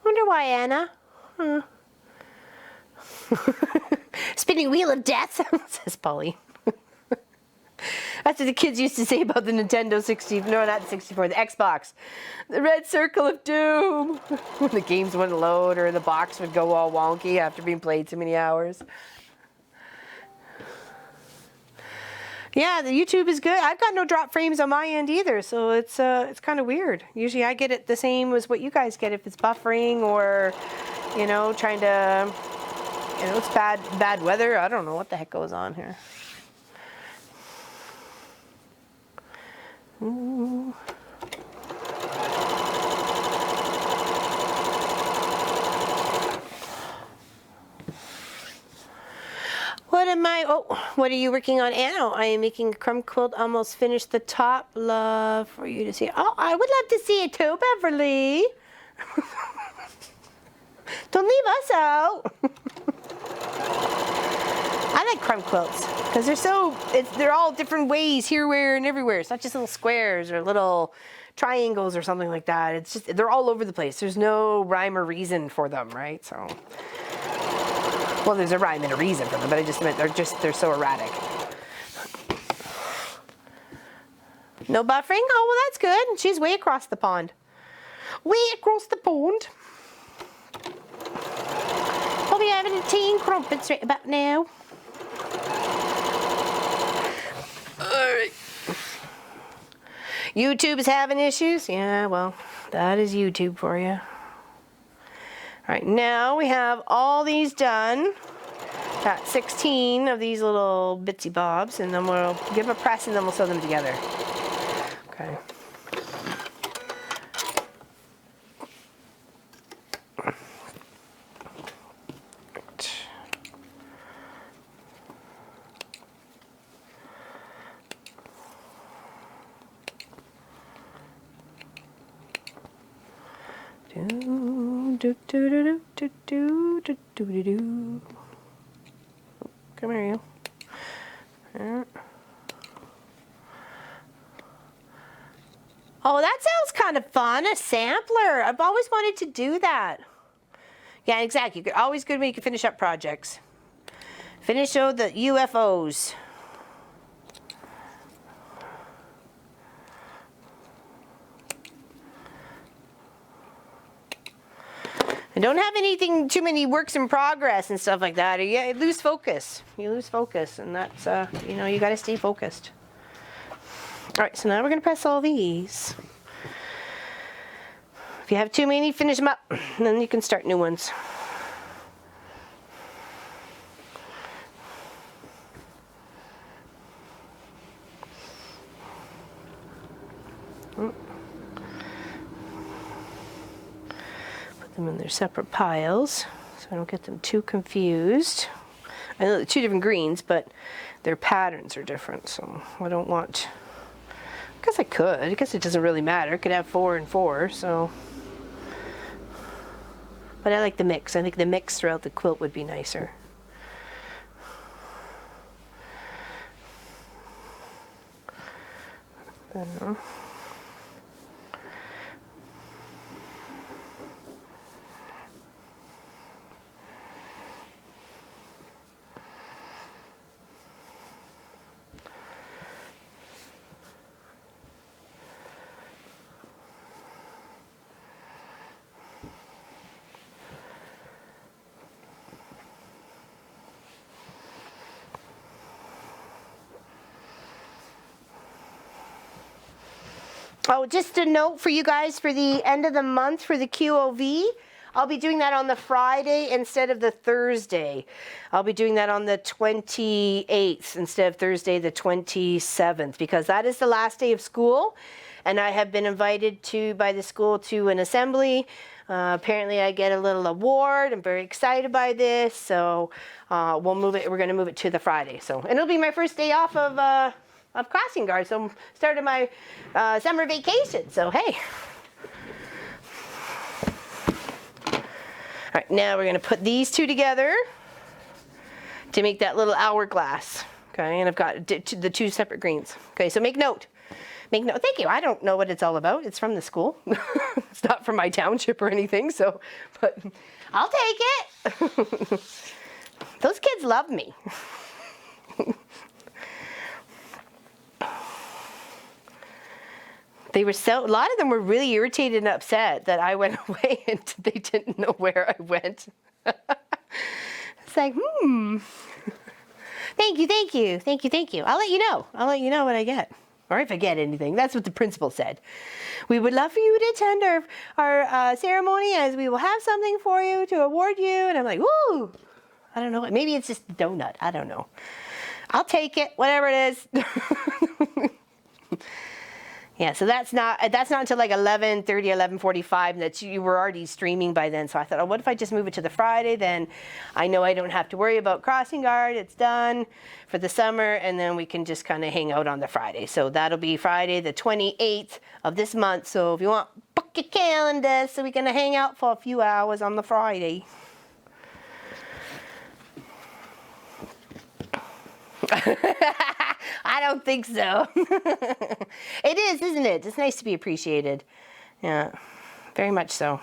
Wonder why, Anna? Huh. Spinning wheel of death, says Polly. That's what the kids used to say about the Nintendo 60, no, not the 64, the Xbox. The red circle of doom. When the games wouldn't load or the box would go all wonky after being played so many hours. Yeah, the YouTube is good. I've got no drop frames on my end either, so it's kind of weird. Usually I get it the same as what you guys get if it's buffering or, you know, trying to, you know, it's bad weather. I don't know what the heck goes on here. Ooh. What are you working on, Anna? I am making a crumb quilt, almost finished the top. Love for you to see. Oh, I would love to see it too, Beverly. Don't leave us out. I like crumb quilts because they're all different ways, here, where, and everywhere. It's not just little squares or little triangles or something like that. It's just, they're all over the place. There's no rhyme or reason for them, right? So, well, there's a rhyme and a reason for them, but I just meant they're so erratic. No buffering? Oh, well, that's good. She's way across the pond. Way across the pond. I'll be having a tea and crumpets right about now. Alright. YouTube is having issues? Yeah, well, that is YouTube for you. Alright, now we have all these done. Got 16 of these little bitsy bobs, and then we'll give a press and then we'll sew them together. Okay. Come here, you. Oh, that sounds kind of fun. A sampler. I've always wanted to do that. Yeah, exactly. Always good when you can finish up projects. Finish the UFOs. And don't have anything, too many works in progress and stuff like that. You lose focus. You lose focus, and that's, you know, you got to stay focused. All right, so now we're going to press all these. If you have too many, finish them up, and then you can start new ones. Put them in their separate piles so I don't get them too confused. I know they're two different greens, but their patterns are different, so I don't want... I guess I could. I guess it doesn't really matter. I could have 4 and 4, so... But I like the mix. I think the mix throughout the quilt would be nicer. Oh, just a note for you guys for the end of the month for the QOV. I'll be doing that on the Friday instead of the Thursday. I'll be doing that on the 28th instead of Thursday the 27th because that is the last day of school. And I have been invited by the school to an assembly. Apparently I get a little award. I'm very excited by this. So we'll move it. We're going to move it to the Friday. So, and it'll be my first day off of crossing guard, so I'm starting my summer vacation, so hey. All right, now we're gonna put these two together to make that little hourglass, okay, and I've got the two separate greens. Okay, so make note, thank you, I don't know what it's all about, it's from the school. It's not from my township or anything, so, but I'll take it. Those kids love me. They were a lot of them were really irritated and upset that I went away and they didn't know where I went. It's like, Thank you. I'll let you know. I'll let you know what I get. Or if I get anything. That's what the principal said. We would love for you to attend our ceremony as we will have something for you to award you. And I'm like, woo! I don't know. Maybe it's just a donut. I don't know. I'll take it, whatever it is. Yeah, so that's not until like 11:30, 11:45, and that you were already streaming by then. So I thought, oh, what if I just move it to the Friday? Then I know I don't have to worry about crossing guard. It's done for the summer, and then we can just kind of hang out on the Friday. So that'll be Friday the 28th of this month. So if you want, book your calendar so we can hang out for a few hours on the Friday. I don't think so. It is, isn't it? It's nice to be appreciated. Yeah, very much so.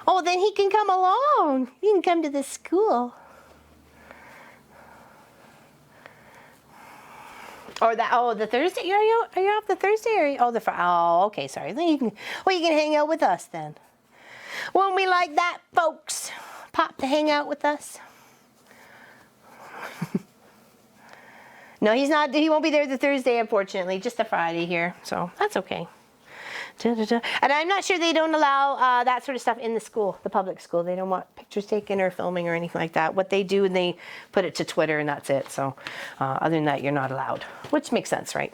Oh, then he can come along. He can come to the school. Or the Thursday? Are you off the Thursday? Or okay, sorry. Then you can hang out with us then. Won't we like that, folks? Pop to hang out with us. No, he's not. He won't be there the Thursday, unfortunately. Just the Friday here, so that's okay. And I'm not sure they don't allow that sort of stuff in the school, the public school. They don't want pictures taken or filming or anything like that. What they do, and they put it to Twitter, and that's it. So other than that, you're not allowed, which makes sense, right?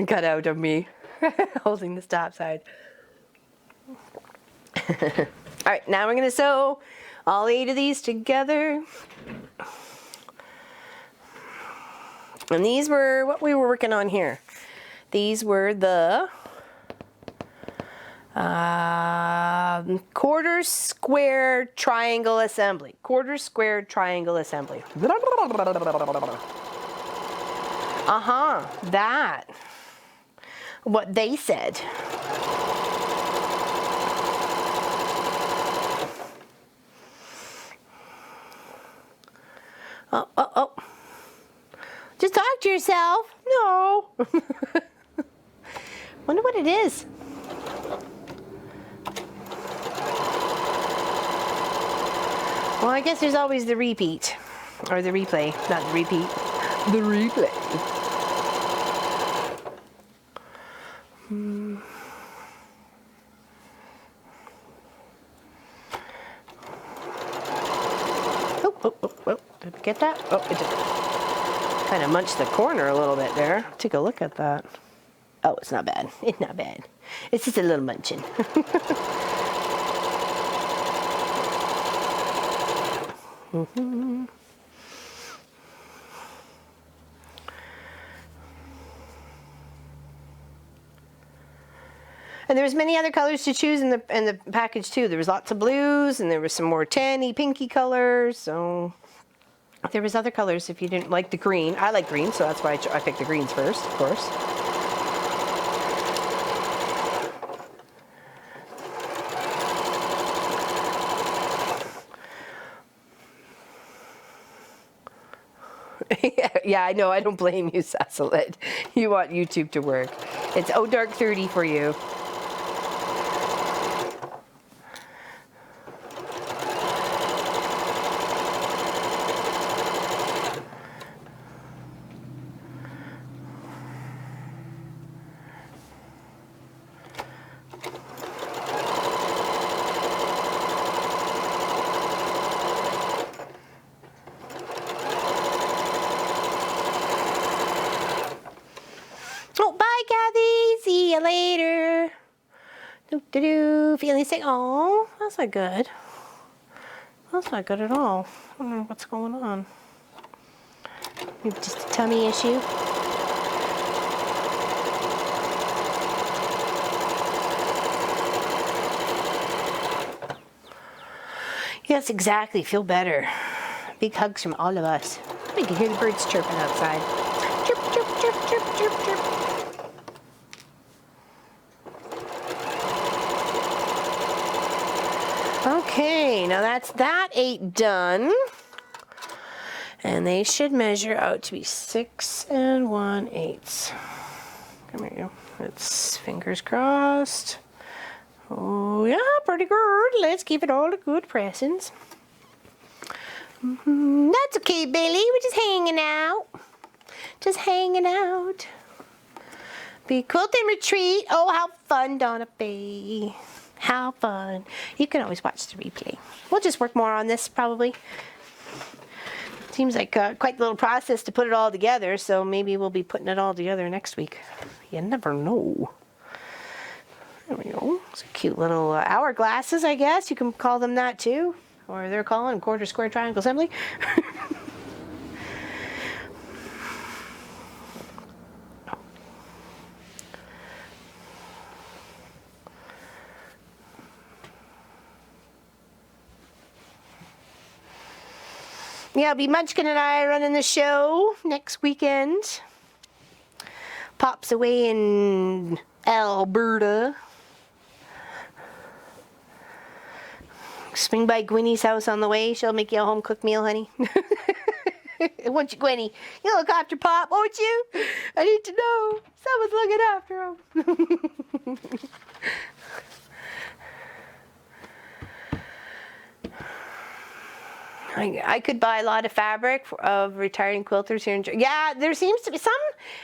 Got out of me holding the stop sign. All right, now we're going to sew all 8 of these together. And these were what we were working on here. These were the quarter square triangle assembly. Quarter square triangle assembly. That. What they said. Oh, oh, oh. Just talk to yourself. No. Wonder what it is. Well, I guess there's always the repeat. Or the replay. Not the repeat. The replay. Oh, did I get that? Oh, it just kind of munched the corner a little bit there. Take a look at that. Oh, it's not bad. It's not bad. It's just a little munching. And there was many other colors to choose in the package too. There was lots of blues, and there was some more tanny, pinky colors. So there was other colors if you didn't like the green. I like green, so that's why I picked the greens first, of course. Yeah, I know. I don't blame you, Cecilette. You want YouTube to work. It's dark 30 for you. Oh, bye, Kathy. See you later. Feeling sick. Oh, that's not good. That's not good at all. I don't know what's going on. Maybe just a tummy issue. Yes, exactly. Feel better. Big hugs from all of us. We can hear the birds chirping outside. Chirp, chirp, chirp, chirp, chirp, chirp. Okay, now that's that 8 done. And they should measure out to be 6 1/8. Come here, it's fingers crossed. Oh yeah, pretty good. Let's give it all a good pressings. That's okay, Billy. We're just hanging out. Just hanging out. Be quilting retreat. Oh, how fun, Donna B. How fun. You can always watch the replay. We'll just work more on this probably. Seems like quite a little process to put it all together, so maybe we'll be putting it all together next week. You never know. There we go. Some cute little hourglasses, I guess. You can call them that too. Or they're calling quarter square triangle assembly. Yeah, it'll be Munchkin and I running the show next weekend. Pop's away in Alberta. Swing by Gwynny's house on the way. She'll make you a home-cooked meal, honey. Won't you, Gwynny? You look after Pop, won't you? I need to know. Someone's looking after him. I could buy a lot of fabric of retiring quilters here in Germany. Yeah, there seems to be some,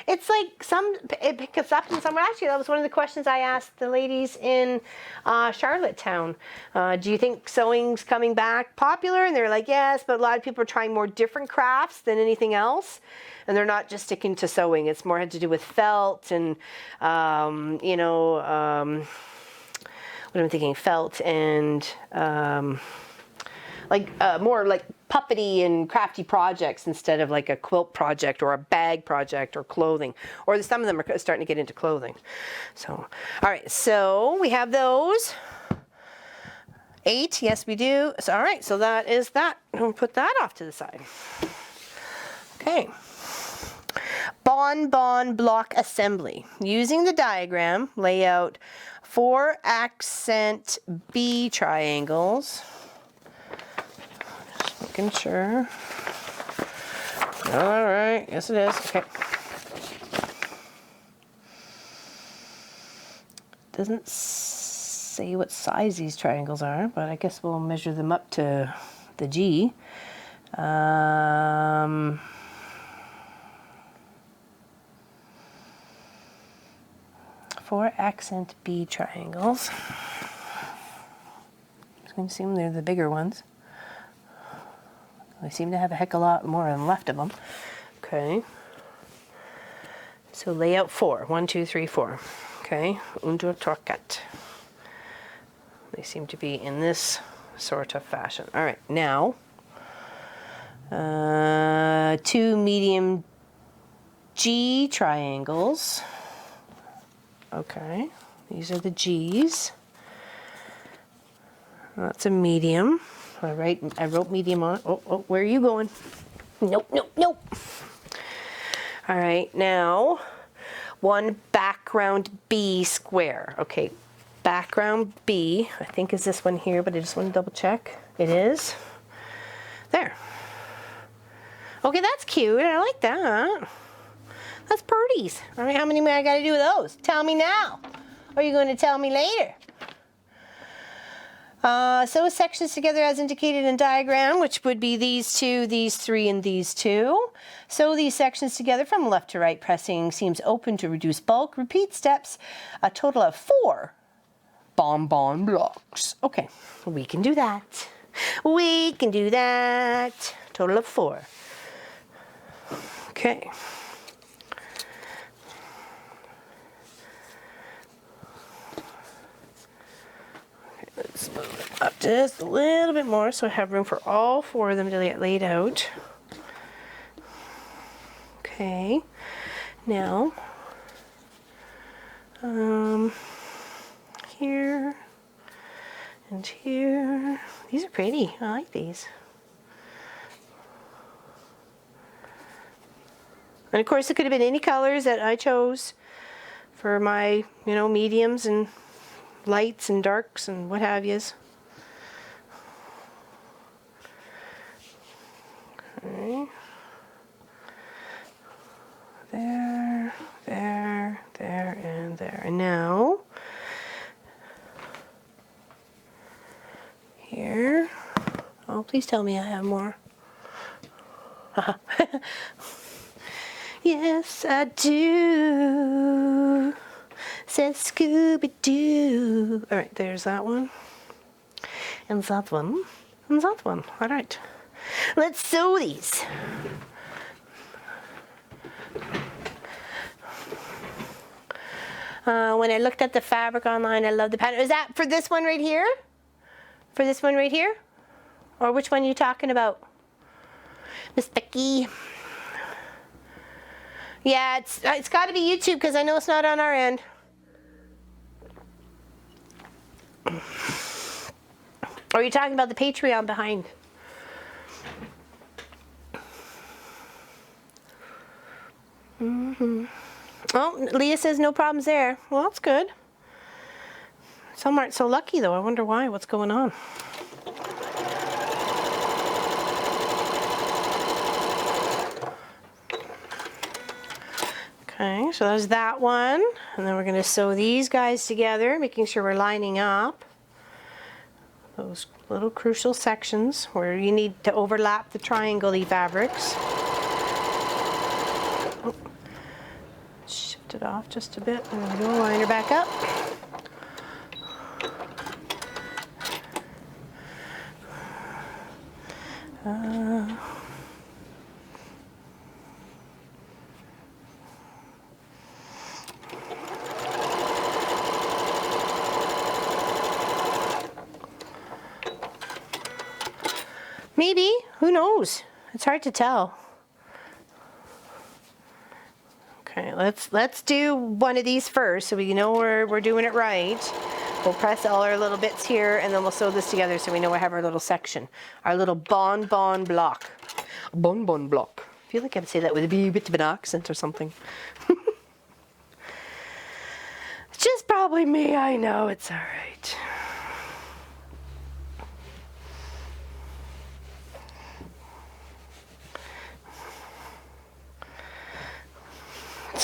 it's like some, it picks up in some. Actually, that was one of the questions I asked the ladies in Charlottetown. Do you think sewing's coming back popular? And they're like, yes, but a lot of people are trying more different crafts than anything else. And they're not just sticking to sewing. It's more had to do with felt and, you know, what am I thinking? Felt and, more like puppety and crafty projects instead of like a quilt project or a bag project or clothing. Or some of them are starting to get into clothing. So, all right, so we have those. 8, yes we do. So, all right, so that is that. We'll put that off to the side. Okay. Bonbon block assembly. Using the diagram, lay out 4 accent B triangles. Making sure. All right, yes it is. Okay. Doesn't say what size these triangles are, but I guess we'll measure them up to the G. 4 accent B triangles. I'm going to assume they're the bigger ones. I seem to have a heck of a lot more than left of them. Okay. So layout 4. 1, 2, 3, 4. Okay. Untertorkat. They seem to be in this sort of fashion. All right. Now, 2 medium G triangles. Okay. These are the G's. That's a medium. I wrote medium on it. Oh, where are you going? Nope. All right, now 1 background B square. Okay, background B, I think is this one here, but I just want to double check. It is. There. Okay, that's cute. I like that. That's pretties. All right, how many more I got to do with those? Tell me now. Or are you going to tell me later? Sew sections together as indicated in diagram, which would be these 2, these 3, and these 2. Sew these sections together from left to right, pressing seams open to reduce bulk. Repeat steps, a total of 4 bonbon blocks. Okay, we can do that. We can do that. Total of 4. Okay. Let's move it up just a little bit more so I have room for all 4 of them to get laid out. Okay, now here and here. These are pretty. I like these. And of course it could have been any colors that I chose for my, mediums and lights and darks and what have yous. Okay. There, and there. And now, here. Oh, please tell me I have more. Yes, I do. Said Scooby-Doo. All right, there's that one. And that one. And that one. All right. Let's sew these. When I looked at the fabric online, I love the pattern. Is that for this one right here? For this one right here? Or which one are you talking about? Miss Becky. Yeah, it's got to be YouTube because I know it's not on our end. Or are you talking about the Patreon behind? Oh, Leah says no problems there. Well, that's good. Some aren't so lucky though. I wonder why. What's going on? Okay, so there's that one. And then we're going to sew these guys together, making sure we're lining up those little crucial sections where you need to overlap the triangle-y fabrics. Oh, shift it off just a bit. There we go, line her back up. Maybe, who knows? It's hard to tell. Okay, let's do one of these first so we know we're doing it right. We'll press all our little bits here and then we'll sew this together so we know we have our little section. Our little bonbon block. Bonbon block. I feel like I would say that with a bit of an accent or something. It's just probably me, I know, it's alright.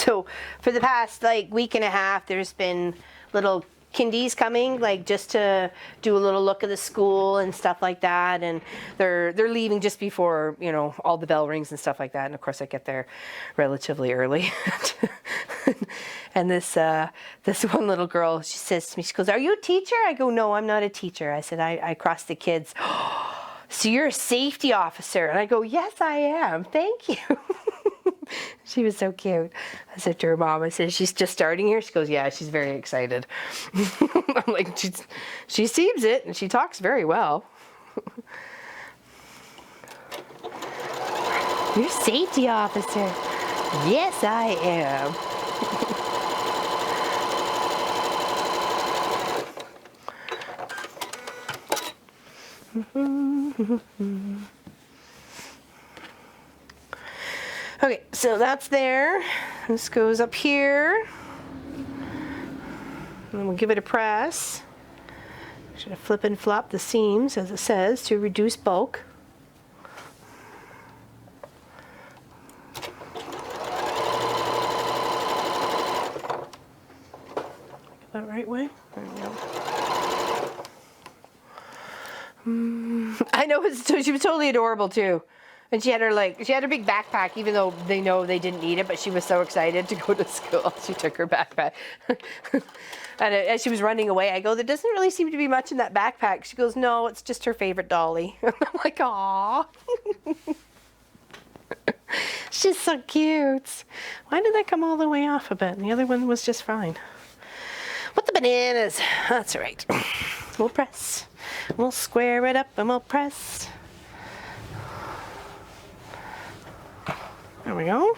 So for the past like week and a half, there's been little kindies coming, like just to do a little look of the school and stuff like that, and they're leaving just before, you know, all the bell rings and stuff like that. And of course I get there relatively early. And this one little girl, she says to me, she goes, "Are you a teacher?" I go, "No, I'm not a teacher." I said, I cross the kids. "So you're a safety officer?" And I go, "Yes, I am. Thank you." She was so cute. I said to her mom, I said, "She's just starting here?" She goes, "Yeah, she's very excited." I'm like, she seems it, and she talks very well. "You're a safety officer." "Yes, I am." Okay, so that's there. This goes up here. And we'll give it a press. Should have flip and flop the seams, as it says, to reduce bulk. That right way? There we go. I know, she was totally adorable too. And she had her big backpack, even though they know they didn't need it, but she was so excited to go to school. She took her backpack. And as she was running away, I go, "There doesn't really seem to be much in that backpack." She goes, "No, it's just her favorite dolly." I'm like, "Aw." She's so cute. Why did that come all the way off a bit? And the other one was just fine. What the bananas? That's all right. We'll press. We'll square it up and we'll press. There we go.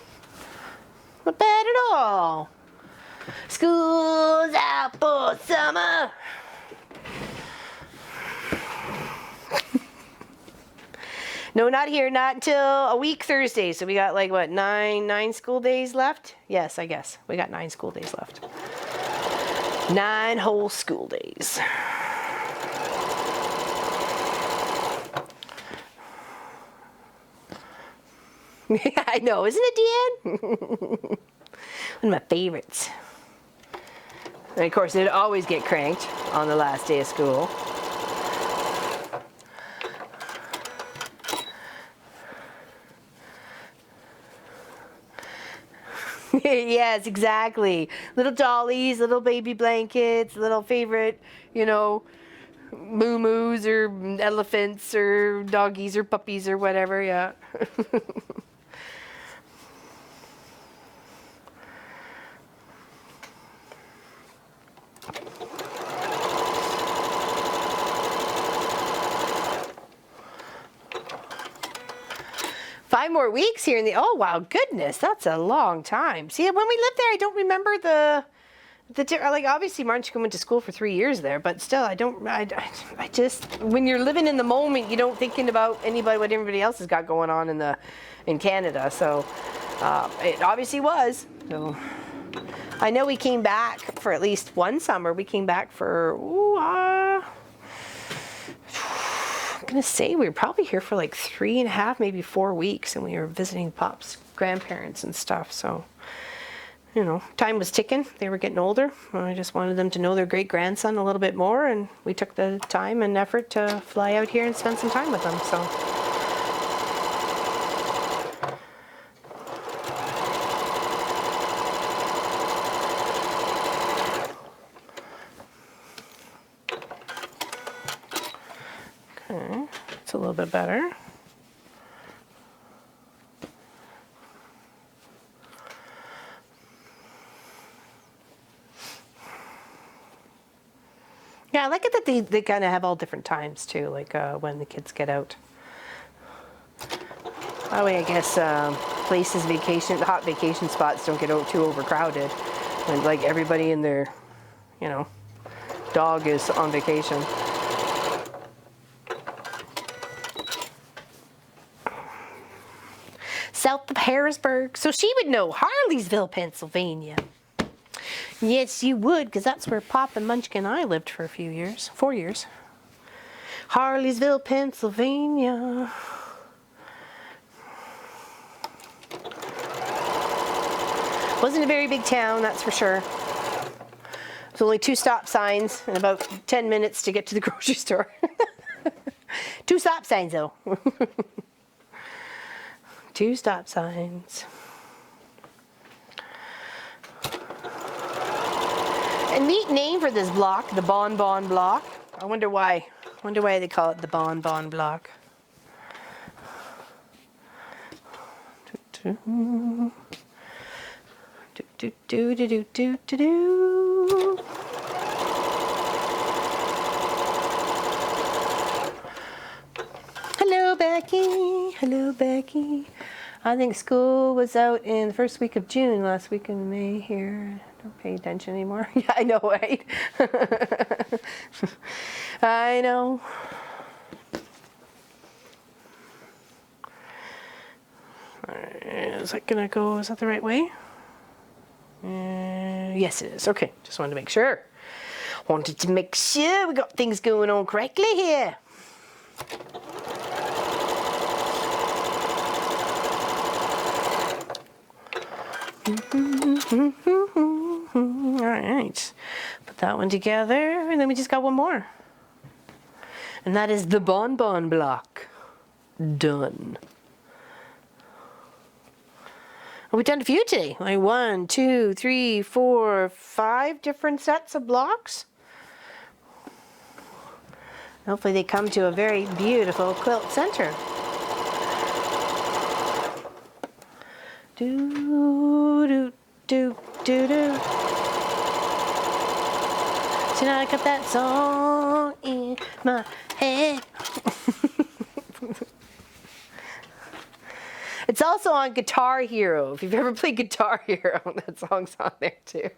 Not bad at all. School's out for summer. No, not here. Not until a week Thursday. So we got like, what, nine school days left? Yes, I guess. We got 9 school days left. 9 whole school days. I know, isn't it, Deanne? One of my favorites. And of course, it'd always get cranked on the last day of school. Yes, exactly. Little dollies, little baby blankets, little favorite, you know, moo-moos or elephants or doggies or puppies or whatever, yeah. 5 more weeks here in the, oh wow, goodness, that's a long time. See, when we lived there, I don't remember the like, obviously Martin went to school for 3 years there, but still, I just, when you're living in the moment, you don't thinking about what everybody else has got going on in Canada. So it obviously was. So I know we came back for at least one summer. We came back for, I'm gonna say we were probably here for like 3.5, maybe 4 weeks, and we were visiting Pop's grandparents and stuff. So, you know, time was ticking. They were getting older. I just wanted them to know their great-grandson a little bit more, and we took the time and effort to fly out here and spend some time with them. So. Okay, it's a little bit better. Yeah, I like it that they kind of have all different times too, like when the kids get out. That way, I guess places, hot vacation spots don't get too overcrowded, and like everybody and their, you know, dog is on vacation. South of Harrisburg, so she would know Harleysville, Pennsylvania. Yes, you would, because that's where Pop and Munchkin and I lived for 4 years. Harleysville, Pennsylvania. Wasn't a very big town, that's for sure. There's only 2 stop signs and about 10 minutes to get to the grocery store. 2 stop signs though. 2 stop signs. A neat name for this block, the Bon Bon block. I wonder why. They call it the Bon Bon block. Hello, Becky. Hello, Becky. I think school was out in the first week of June, last week in May here. Don't pay attention anymore. Yeah, I know, right? I know. Is that gonna go? Is that the right way? Yes, it is. Okay, just wanted to make sure. Wanted to make sure we got things going on correctly here. All right, put that one together, and then we just got one more. And that is the Bon Bon block. Done. We've done a few today, like 1, 2, 3, 4, 5 different sets of blocks. Hopefully they come to a very beautiful quilt center. Do, do, do, do, do. Tonight I got that song in my head. It's also on Guitar Hero. If you've ever played Guitar Hero, that song's on there too.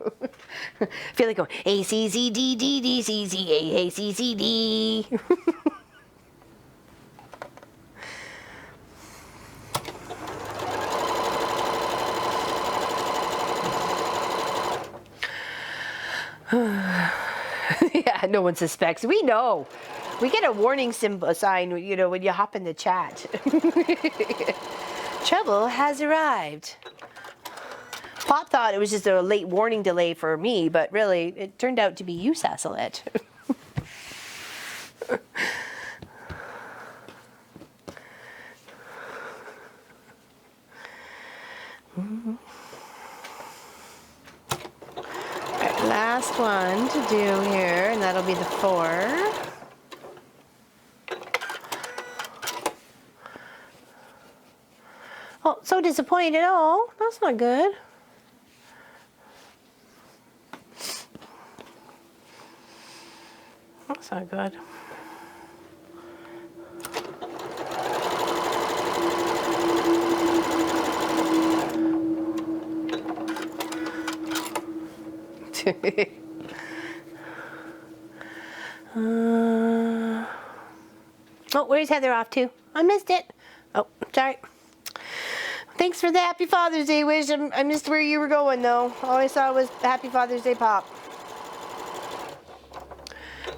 I feel like going A C C D D D C C A C C D. Yeah, no one suspects. We know. We get a warning symbol sign, you know, when you hop in the chat. Trouble has arrived. Pop thought it was just a late warning delay for me, but really, it turned out to be you, Sassalette. Right, last one to do here, and that'll be the 4. Oh, so disappointed. Oh, that's not good. That's not good. Oh, where's Heather off to? I missed it. Oh, sorry. Thanks for the Happy Father's Day wish. I missed where you were going, though. All I saw was Happy Father's Day pop.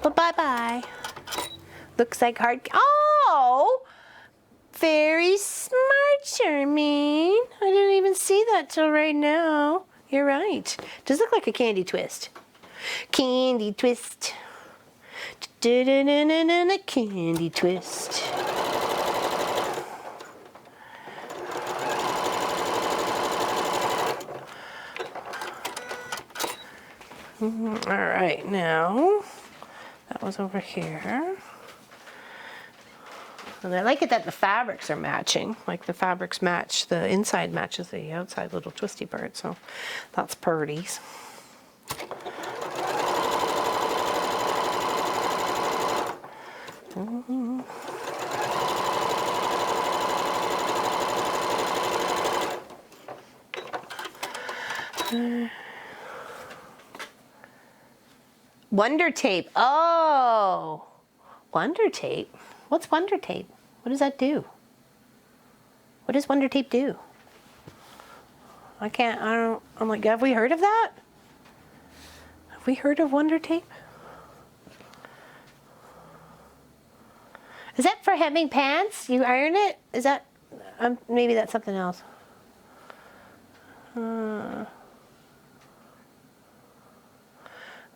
But bye-bye. Looks like hard... Oh! Very smart, Charmaine. I didn't even see that till right now. You're right. Does look like a candy twist. Candy twist. Da-da-da-da-da-da, candy twist. All right, now that was over here. And I like it that the fabrics are matching. Like the fabrics match, the inside matches the outside little twisty part, so that's purties. Wonder tape. Oh, Wonder tape. What's Wonder tape? What does that do? What does Wonder tape do? I'm like, have we heard of that? Have we heard of Wonder tape? Is that for hemming pants? You iron it? Is that, maybe that's something else.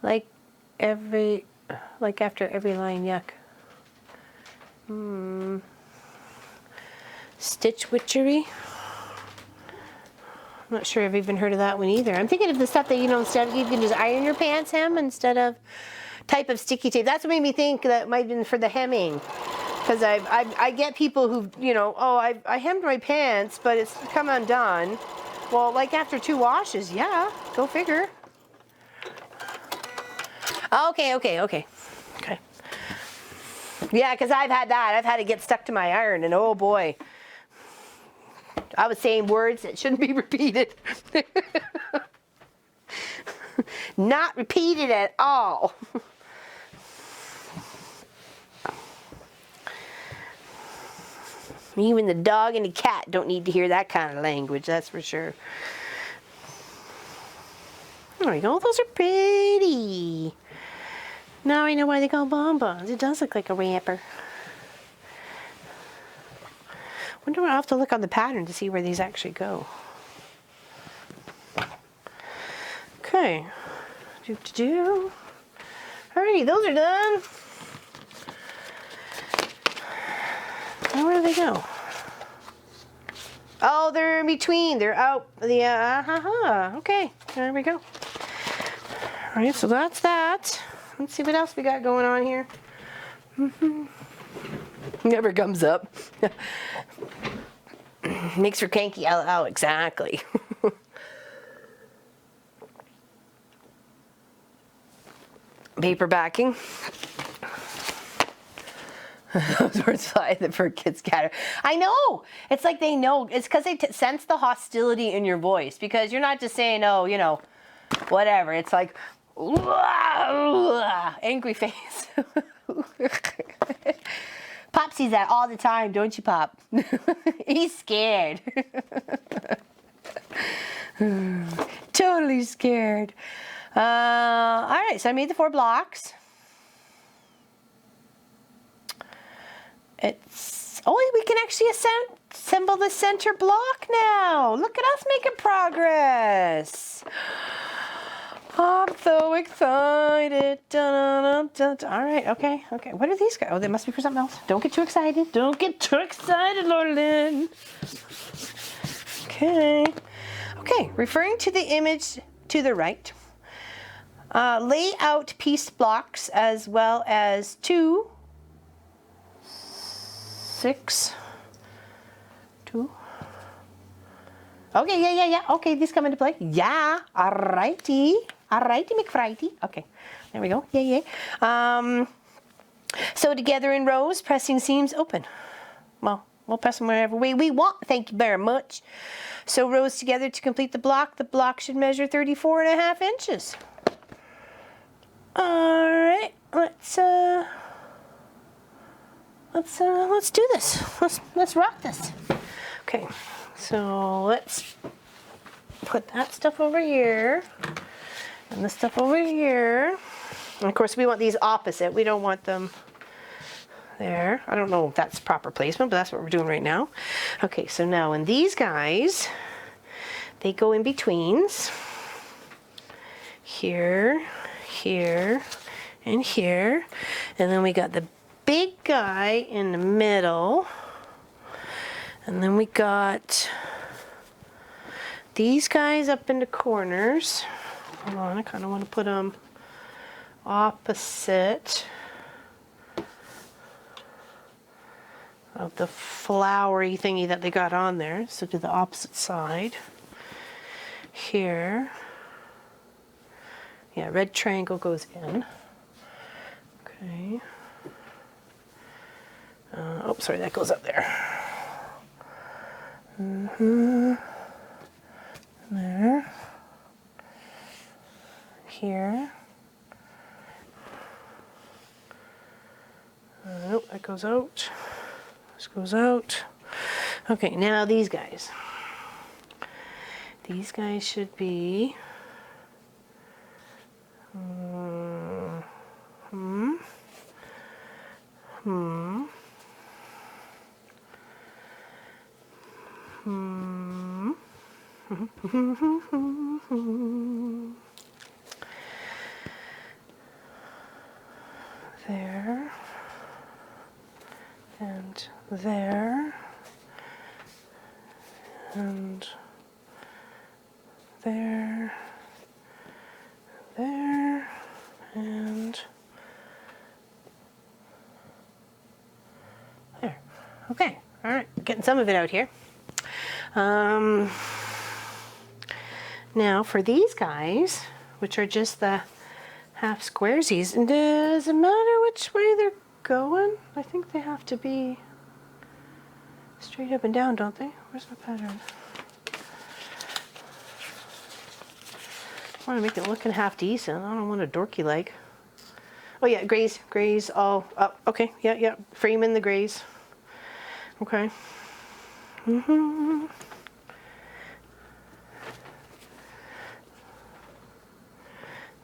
Like after every line, yuck. Stitch witchery. I'm not sure I've even heard of that one either. I'm thinking of the stuff that, you know, instead you can just iron your pants hem instead of type of sticky tape. That's what made me think that might have been for the hemming. Because I get people who, you know, oh, I hemmed my pants, but it's come undone. Well, like after 2 washes, yeah, go figure. Okay. Yeah, because I've had that. I've had to get stuck to my iron, and oh boy. I was saying words that shouldn't be repeated. Not repeated at all. Even the dog and the cat don't need to hear that kind of language, that's for sure. There we go, those are pretty. Now I know why they call bonbons. It does look like a wrapper. Wonder what I'll have to look on the pattern to see where these actually go. Okay. Alrighty, those are done. Now where do they go? Oh, they're in between. They're out. Okay, there we go. Alright, so that's that. Let's see what else we got going on here. Never comes up. Makes her cranky. Oh, exactly. Paper backing. Those words fly, the fur kids scatter. I know. It's like they know. It's because they sense the hostility in your voice. Because you're not just saying, oh, you know, whatever. It's like, angry face. Pop sees that all the time, don't you, Pop? He's scared. Totally scared. All right, so I made the 4 blocks. We can actually assemble the center block now. Look at us making progress. I'm so excited. Dun, dun, dun. All right, okay. What are these guys? Oh, they must be for something else. Don't get too excited. Don't get too excited, Lord Lynn. Okay, referring to the image to the right. Lay out piece blocks as well as 2, 6, 2. Okay, yeah. Okay, these come into play. Yeah, alrighty, McFrighty. Okay, there we go. Yeah. Sew together in rows, pressing seams open. Well, we'll press them wherever way we want. Thank you very much. Sew rows together to complete the block. The block should measure 34.5 inches. All right, let's do this. Let's rock this. Okay, so let's put that stuff over here and this stuff over here. And of course, we want these opposite. We don't want them there. I don't know if that's proper placement, but that's what we're doing right now. Okay, so now in these guys, they go in betweens. Here, and here. And then we got the big guy in the middle. And then we got these guys up in the corners. Hold on, I kind of want to put them opposite of the flowery thingy that they got on there. So to the opposite side. Here. Yeah, red triangle goes in. Okay. Oh, sorry, that goes up there. There. Here. Nope, that goes out. This goes out. Okay, now these guys. These guys should be... there, and there, and there, there, and there. Okay, all right, getting some of it out here. Now for these guys, which are just the half squaresies, and does it matter which way they're going? I think they have to be straight up and down, don't they? Where's my pattern? I want to make it looking half decent. I don't want a dorky like. Oh yeah, grays all up. Okay, yeah, frame in the grays. Okay.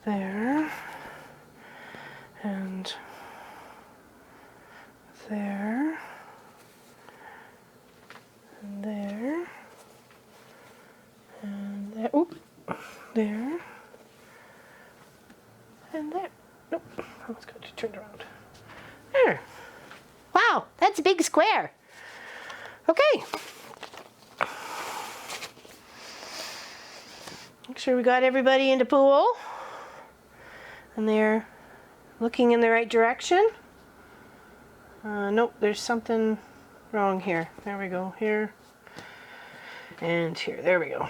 There, and there, and there, and there, oop, there, and there. Nope, let's go turn it around. There. Wow, that's a big square. Okay. Make sure we got everybody in the pool. And they're looking in the right direction. Nope, there's something wrong here. There we go, here. And here, there we go.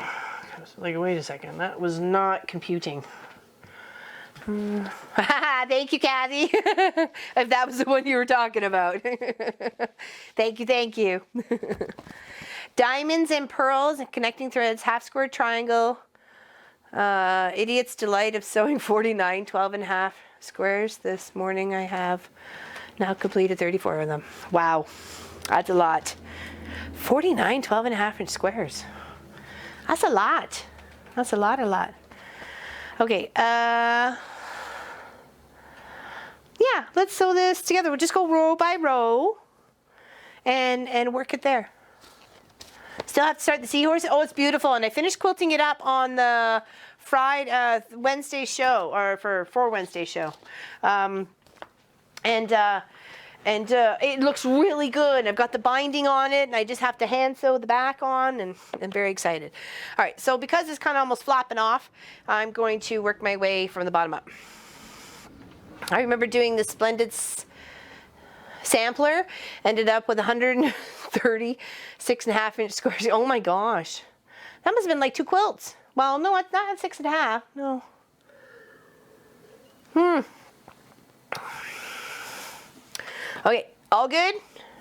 Like, wait a second, that was not computing. Thank you, Kathy. If that was the one you were talking about. Thank you. Diamonds and pearls and connecting threads, half square triangle. Idiot's delight of sewing 49 12.5 squares. This morning I have now completed 34 of them. Wow, that's a lot. 49 12.5-inch squares. That's a lot. That's a lot. Okay, yeah, let's sew this together. We'll just go row by row and work it there. Still have to start the seahorse. Oh, it's beautiful. And I finished quilting it up on the Wednesday show, or for Wednesday show. It looks really good. I've got the binding on it, and I just have to hand sew the back on, and I'm very excited. All right, so because it's kind of almost flopping off, I'm going to work my way from the bottom up. I remember doing the Splendid sampler, ended up with 130 6.5-inch squares. Oh my gosh, that must have been like 2 quilts. Well, no, it's not 6.5. No. Okay, all good?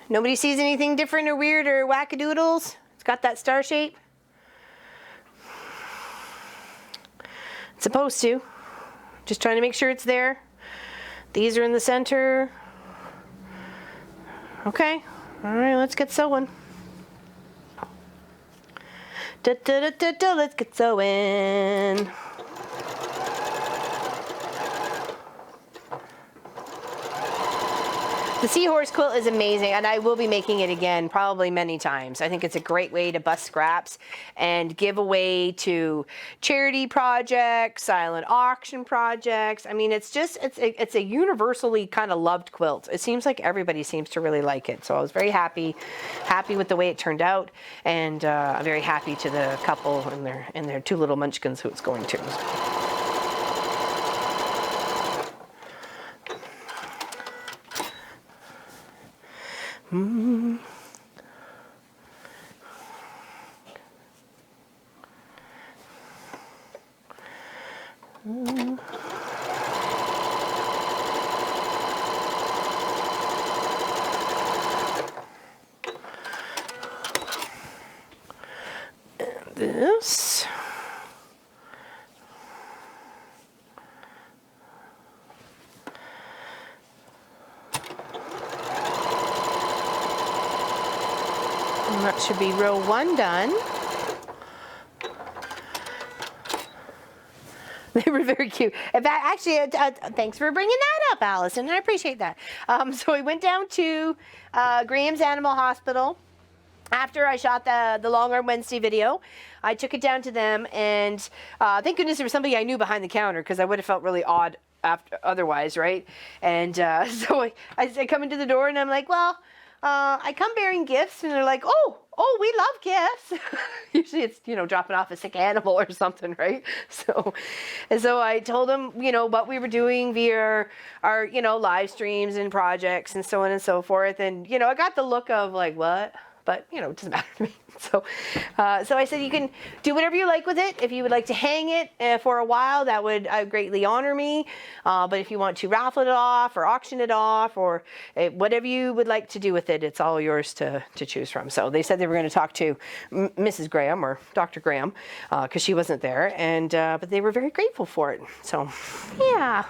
Nobody sees anything different or weird or wackadoodles? It's got that star shape. It's supposed to. Just trying to make sure it's there. These are in the center. Okay, all right, let's get sewing. Let's get sewing. The seahorse quilt is amazing, and I will be making it again probably many times. I think it's a great way to bust scraps and give away to charity projects, silent auction projects. I mean, it's a universally kind of loved quilt. It seems like everybody seems to really like it. So I was very happy with the way it turned out, and I'm very happy to the couple and their 2 little munchkins who it's going to. This. And that should be row 1 done. They were very cute. In fact, actually, thanks for bringing that up, Allison. I appreciate that. So we went down to Graham's Animal Hospital. After I shot the Long Arm Wednesday video, I took it down to them, and thank goodness there was somebody I knew behind the counter, because I would have felt really odd after otherwise, right? And so I come into the door and I'm like, well, I come bearing gifts, and they're like, oh, we love gifts. Usually it's, dropping off a sick animal or something, right? So I told them, what we were doing via our, live streams and projects and so on and so forth. And, I got the look of like, what? But, it doesn't matter to me. So I said, you can do whatever you like with it. If you would like to hang it for a while, that would greatly honor me. But if you want to raffle it off or auction it off or whatever you would like to do with it, it's all yours to choose from. So they said they were going to talk to Mrs. Graham or Dr. Graham because she wasn't there. And but they were very grateful for it. So, yeah.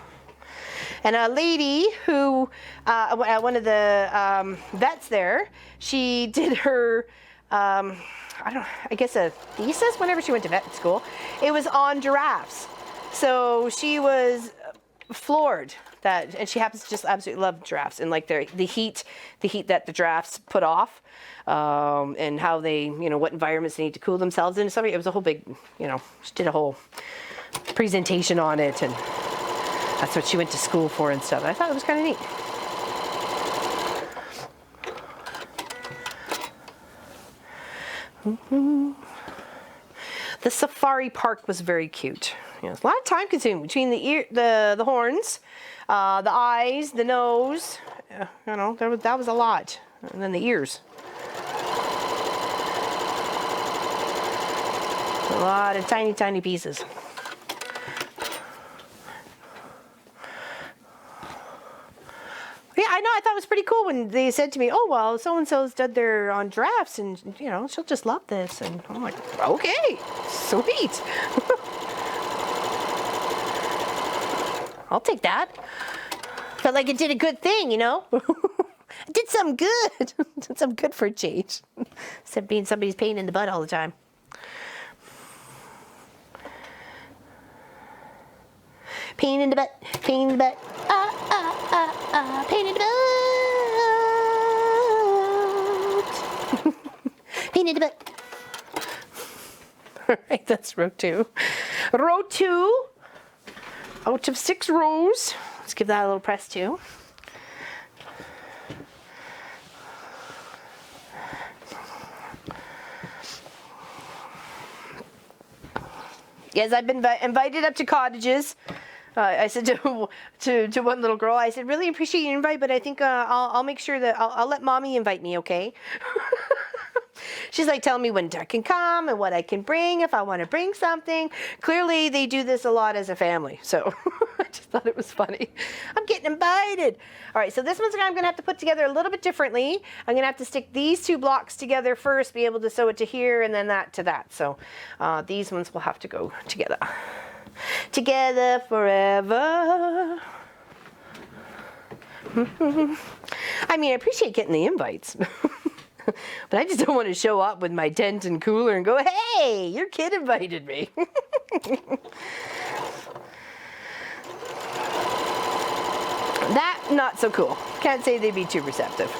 And a lady who, one of the vets there, she did her, I guess a thesis whenever she went to vet school. It was on giraffes. So she was floored that, and she happens to just absolutely love giraffes and like the heat that the giraffes put off, and how they, what environments they need to cool themselves in and stuff. It was a whole big, she did a whole presentation on it, and that's what she went to school for and stuff. I thought it was kind of neat. The safari park was very cute. A lot of time consuming between the horns, the eyes, the nose. That was a lot, and then the ears. A lot of tiny pieces. Yeah, I know. I thought it was pretty cool when they said to me, "Oh, well, so-and-so's done their on drafts, and she'll just love this." And I'm like, "Okay, sweet. I'll take that." Felt like it did a good thing, It did some good. Did some good for a change. Instead of being somebody's pain in the butt all the time. Pain in the butt. Pain in the butt. Pain in the butt. Pain in the butt. All right, that's row 2. Row 2 out of 6 rows. Let's give that a little press too. Yes, I've been invited up to cottages. I said to one little girl, I said, really appreciate your invite, but I think I'll make sure that I'll let mommy invite me, okay? She's like telling me when I can come and what I can bring if I want to bring something. Clearly, they do this a lot as a family, so I just thought it was funny. I'm getting invited. All right, so this one's I'm going to have to put together a little bit differently. I'm going to have to stick these 2 blocks together first, be able to sew it to here, and then that to that. So these ones will have to go together. Together forever. I mean, I appreciate getting the invites. But I just don't want to show up with my tent and cooler and go, hey, your kid invited me. That, not so cool. Can't say they'd be too receptive.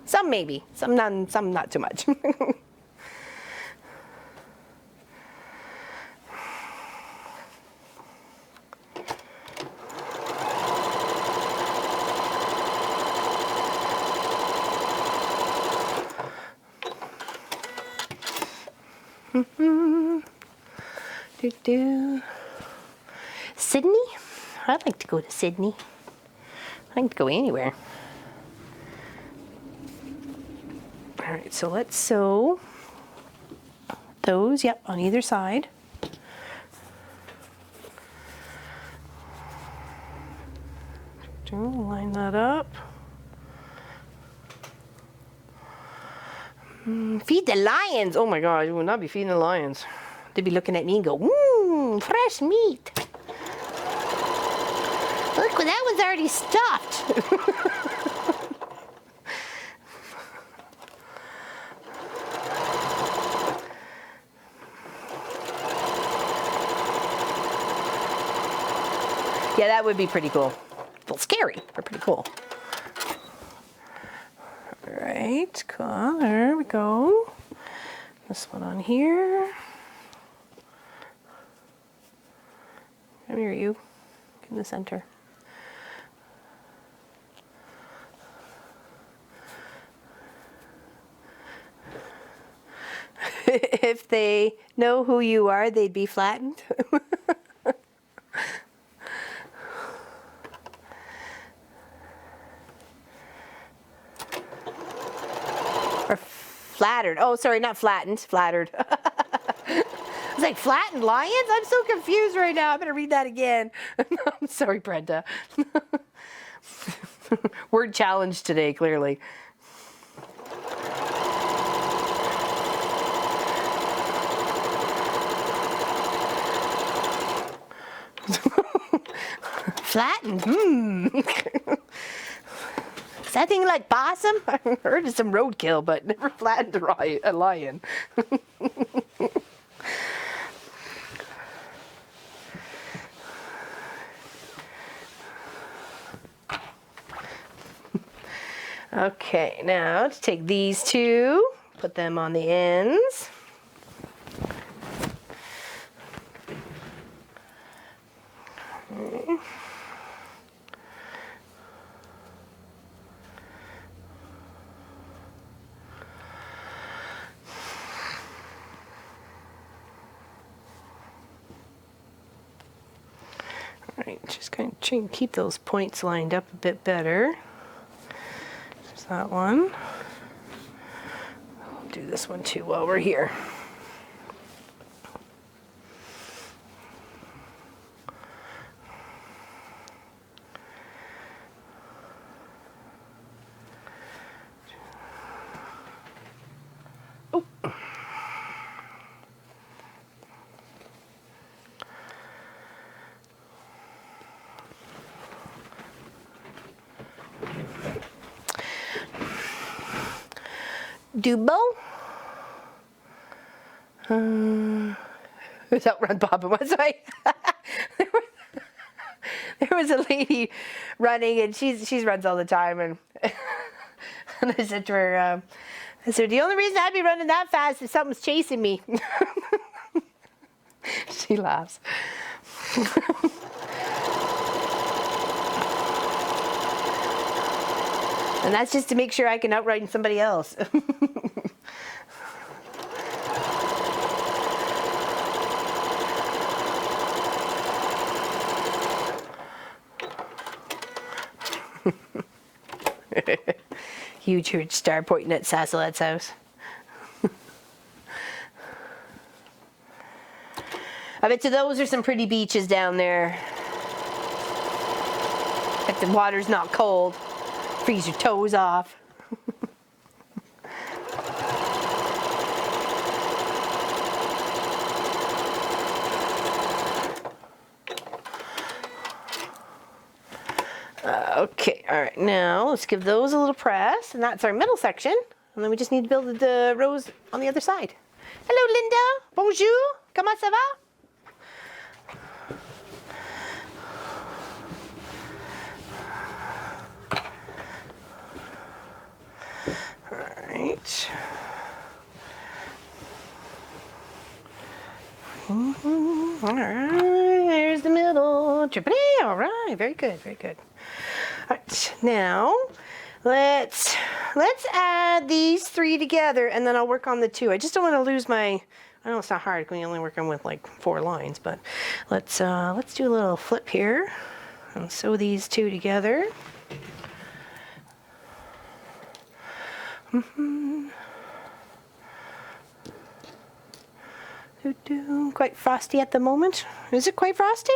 Some maybe, some not too much. Sydney? I'd like to go to Sydney. I can go anywhere. All right, so let's sew those, yep, on either side. Line that up. Feed the lions. Oh my God, you will not be feeding the lions. They'd be looking at me and go, fresh meat. Look, well, that one's already stuffed. Yeah, that would be pretty cool. A little scary, but pretty cool. All right, cool. There we go. This one on here. Come here, you. In the center. If they know who you are, they'd be flattened. Or flattered. Oh, sorry, not flattened, flattered. I was like, flattened lions? I'm so confused right now. I'm going to read that again. I'm sorry, Brenda. Word challenge today, clearly. Flattened. Is that thing like possum? I've heard of some roadkill, but never flattened a lion. Okay, now to take these two, put them on the ends. Okay. Alright, just kind of try and keep those points lined up a bit better. There's that one. I'll do this one too while we're here. Oh. Dubo. Who's outrun Bob? Was I? There was a lady running, and she runs all the time, and and I said to her, I said, the only reason I'd be running that fast is something's chasing me. She laughs. And that's just to make sure I can outrun somebody else. Huge star pointing at Sasselet's house. I bet you those are some pretty beaches down there. If the water's not cold, freeze your toes off. Okay, all right, now let's give those a little press, and that's our middle section. And then we just need to build the rows on the other side. Hello, Linda. Bonjour. Comment ça va? Alright. Alright, there's the middle. Alright, very good, very good. Alright, now let's add these three together, and then I'll work on the two. I just don't want to lose my, I know it's not hard, we only working with like 4 lines, but let's do a little flip here and sew these two together. Quite frosty at the moment. Is it quite frosty?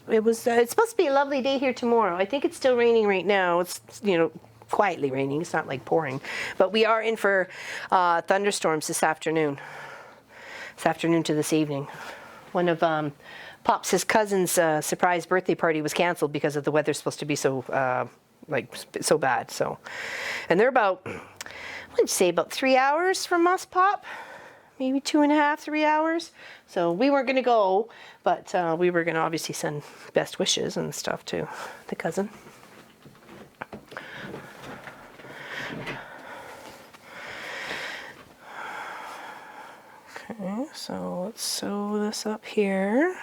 It's supposed to be a lovely day here tomorrow. I think it's still raining right now. It's, you know, quietly raining. It's not like pouring. But we are in for thunderstorms this afternoon. This afternoon to this evening. One of Pops' cousin's surprise birthday party was canceled because of the weather's supposed to be so so bad. So, and they're about, I'd say about 3 hours from us, Pop. Maybe 2.5, 3 hours. So we weren't going to go, but we were going to obviously send best wishes and stuff to the cousin. Okay, so let's sew this up here.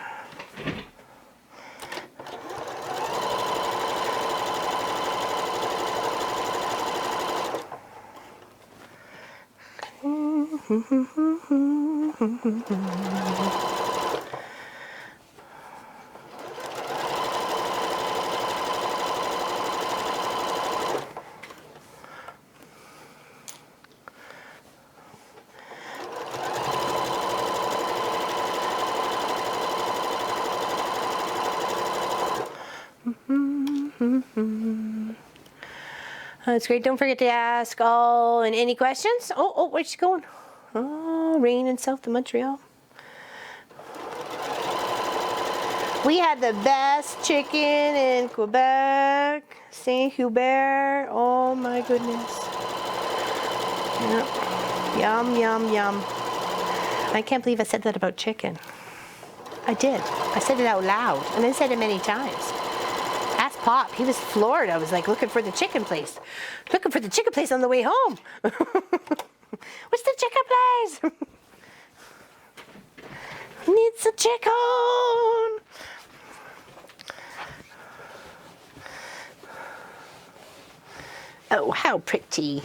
That's great. Don't forget to ask all and any questions. Oh, where's she going? Oh, rain in south of Montreal. We had the best chicken in Quebec, Saint-Hubert. Oh my goodness. Yep. Yum, yum, yum. I can't believe I said that about chicken. I did. I said it out loud, and I said it many times. Ask Pop. He was floored. I was like looking for the chicken place. Looking for the chicken place on the way home. What's the chicken place? Needs a chicken. Oh, how pretty.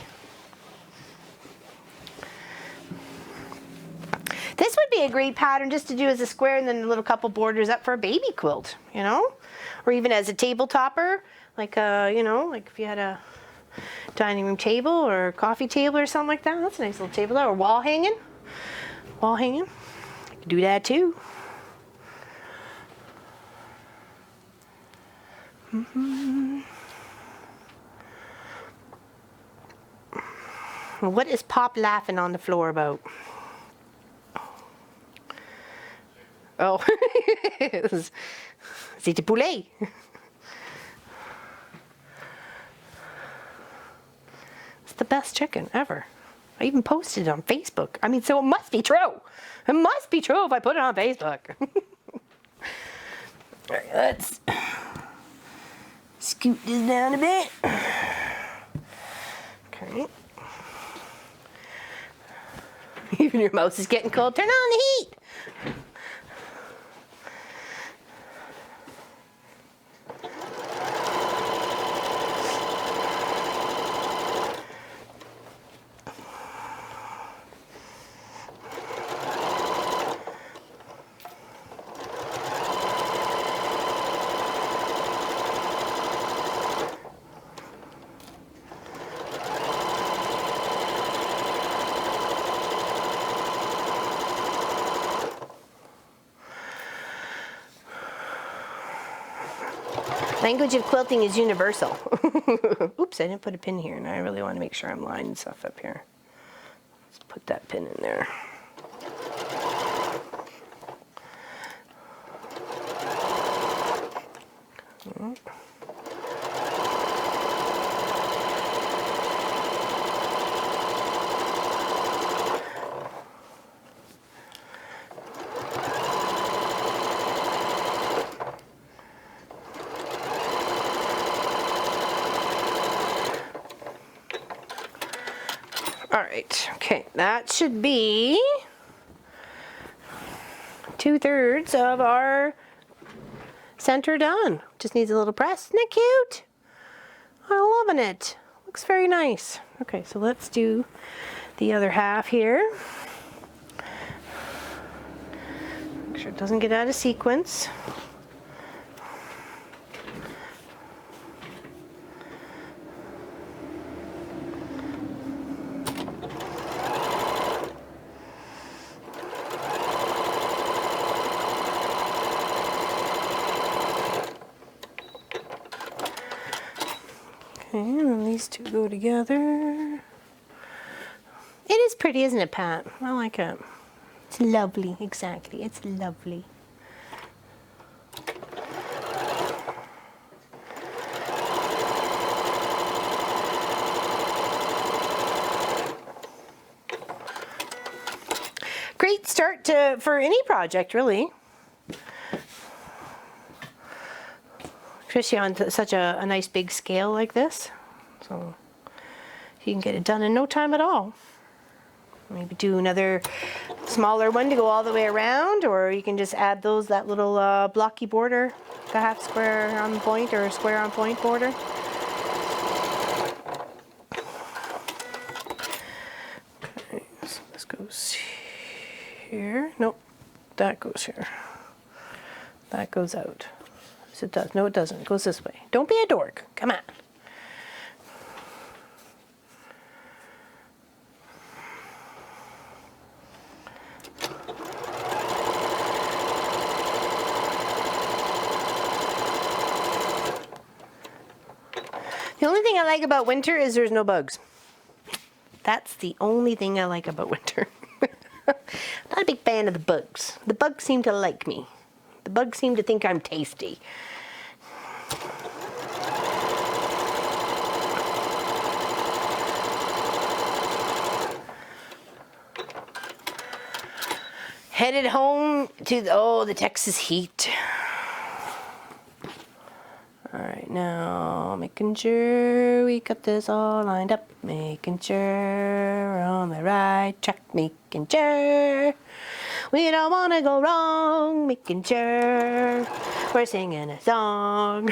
This would be a great pattern just to do as a square and then a little couple borders up for a baby quilt, you know? Or even as a table topper, like you know, like if you had a dining room table or coffee table or something like that. That's a nice little table there. Or wall hanging. Wall hanging. You can do that too. What is Pop laughing on the floor about? Oh, c'est du poulet. It's the best chicken ever. I even posted it on Facebook. I mean, so it must be true. It must be true if I put it on Facebook. All right, let's scoot this down a bit. Okay. Even your mouse is getting cold. Turn on the heat. Language of quilting is universal. Oops, I didn't put a pin here, and I really want to make sure I'm lining stuff up here. Let's put that pin in there. All right, okay, that should be 2/3 of our center done. Just needs a little press. Isn't it cute? I'm loving it. Looks very nice. Okay, so let's do the other half here. Make sure it doesn't get out of sequence. Okay, and these two go together. It is pretty, isn't it, Pat? I like it. It's lovely, exactly. It's lovely. Great start for any project, really. Especially on such a nice big scale like this. So you can get it done in no time at all. Maybe do another smaller one to go all the way around, or you can just add that little blocky border, the half square on point or square on point border. Okay, so this goes that goes here. That goes out. Yes, it does. No, it doesn't. It goes this way. Don't be a dork. Come on. The only thing I like about winter is there's no bugs. That's the only thing I like about winter. Not a big fan of the bugs. The bugs seem to like me. The bugs seem to think I'm tasty. Headed home to the Texas heat. All right, now making sure we got this all lined up, making sure we're on the right track, making sure we don't want to go wrong, making sure we're singing a song.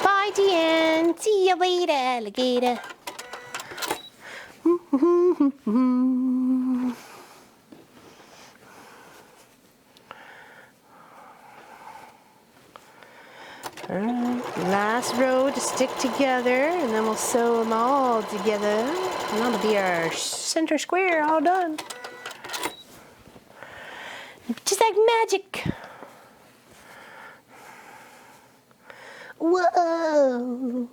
Bye, Deanne. See you later, alligator. Alright, last row to stick together, and then we'll sew them all together, and that'll be our center square all done. Just like magic. Whoa.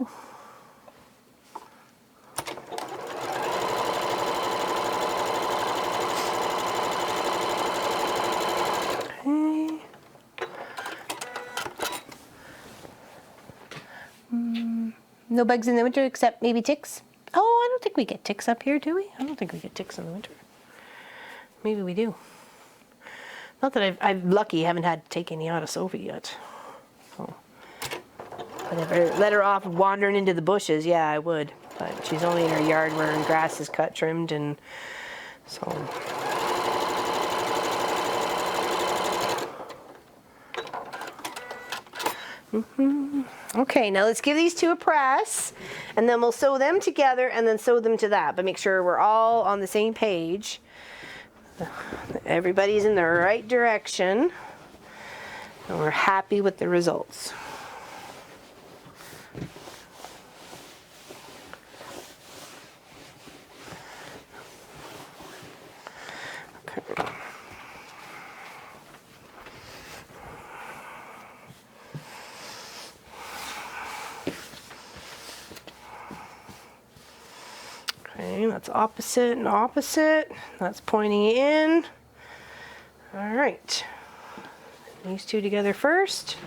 Okay. No bugs in the winter except maybe ticks. Oh, I don't think we get ticks up here, do we? I don't think we get ticks in the winter. Maybe we do. Not that I'm lucky, I haven't had to take any out of Sophie yet. So, if I ever let her off wandering into the bushes, yeah, I would. But she's only in her yard where her grass is cut, trimmed, and so. Okay, now let's give these two a press, and then we'll sew them together and then sew them to that. But make sure we're all on the same page. Everybody's in the right direction, and we're happy with the results. Okay. Okay, that's opposite and opposite. That's pointing in. All right. These two together first.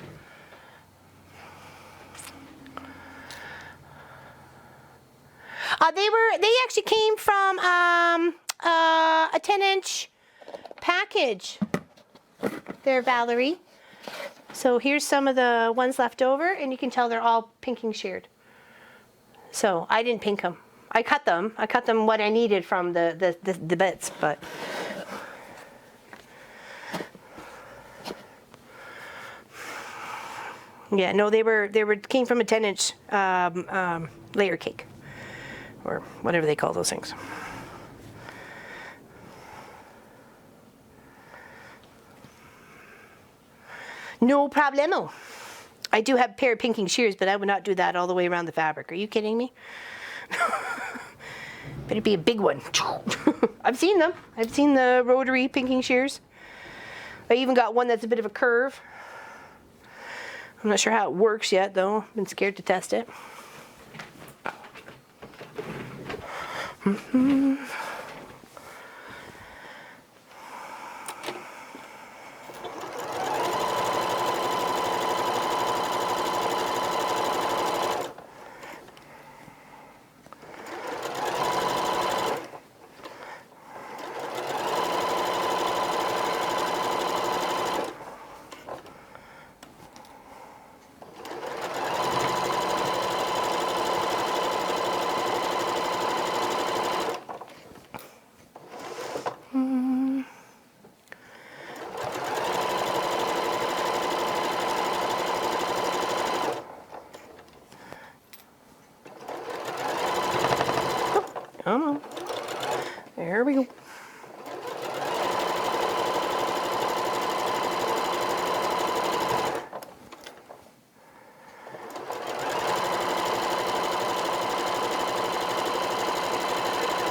They actually came from a 10-inch package there, Valerie. So here's some of the ones left over, and you can tell they're all pinking sheared. So I didn't pink them. I cut them. I cut them what I needed from the bits, but. Yeah, no, they came from a 10-inch layer cake, or whatever they call those things. No problemo. I do have a pair of pinking shears, but I would not do that all the way around the fabric. Are you kidding me? Better be a big one. I've seen them. I've seen the rotary pinking shears. I even got one that's a bit of a curve. I'm not sure how it works yet, though. I've been scared to test it.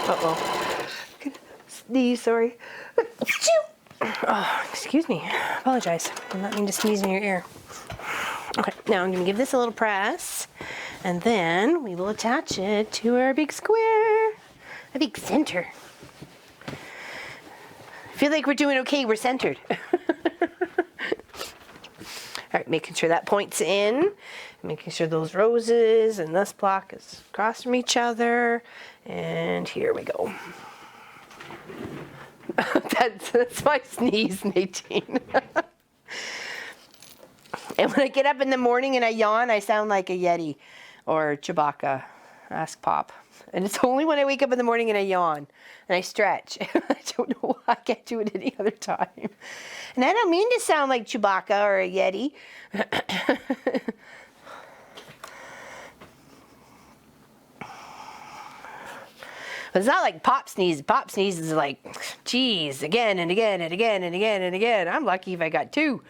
Uh-oh. Sneeze, sorry. Oh, excuse me. Apologize. I did not mean to sneeze in your ear. Okay, now I'm going to give this a little press, and then we will attach it to our big square, a big center. I feel like we're doing okay. We're centered. All right, making sure that points in, making sure those roses and this block is across from each other, and here we go. That's my sneeze, Nadine. And when I get up in the morning and I yawn, I sound like a Yeti or Chewbacca. Ask Pop. And it's only when I wake up in the morning and I yawn and I stretch. I don't know why I can't do it any other time. And I don't mean to sound like Chewbacca or a Yeti. It's not like Pop sneezes. Pop sneezes like, geez, again and again and again and again and again. I'm lucky if I got 2.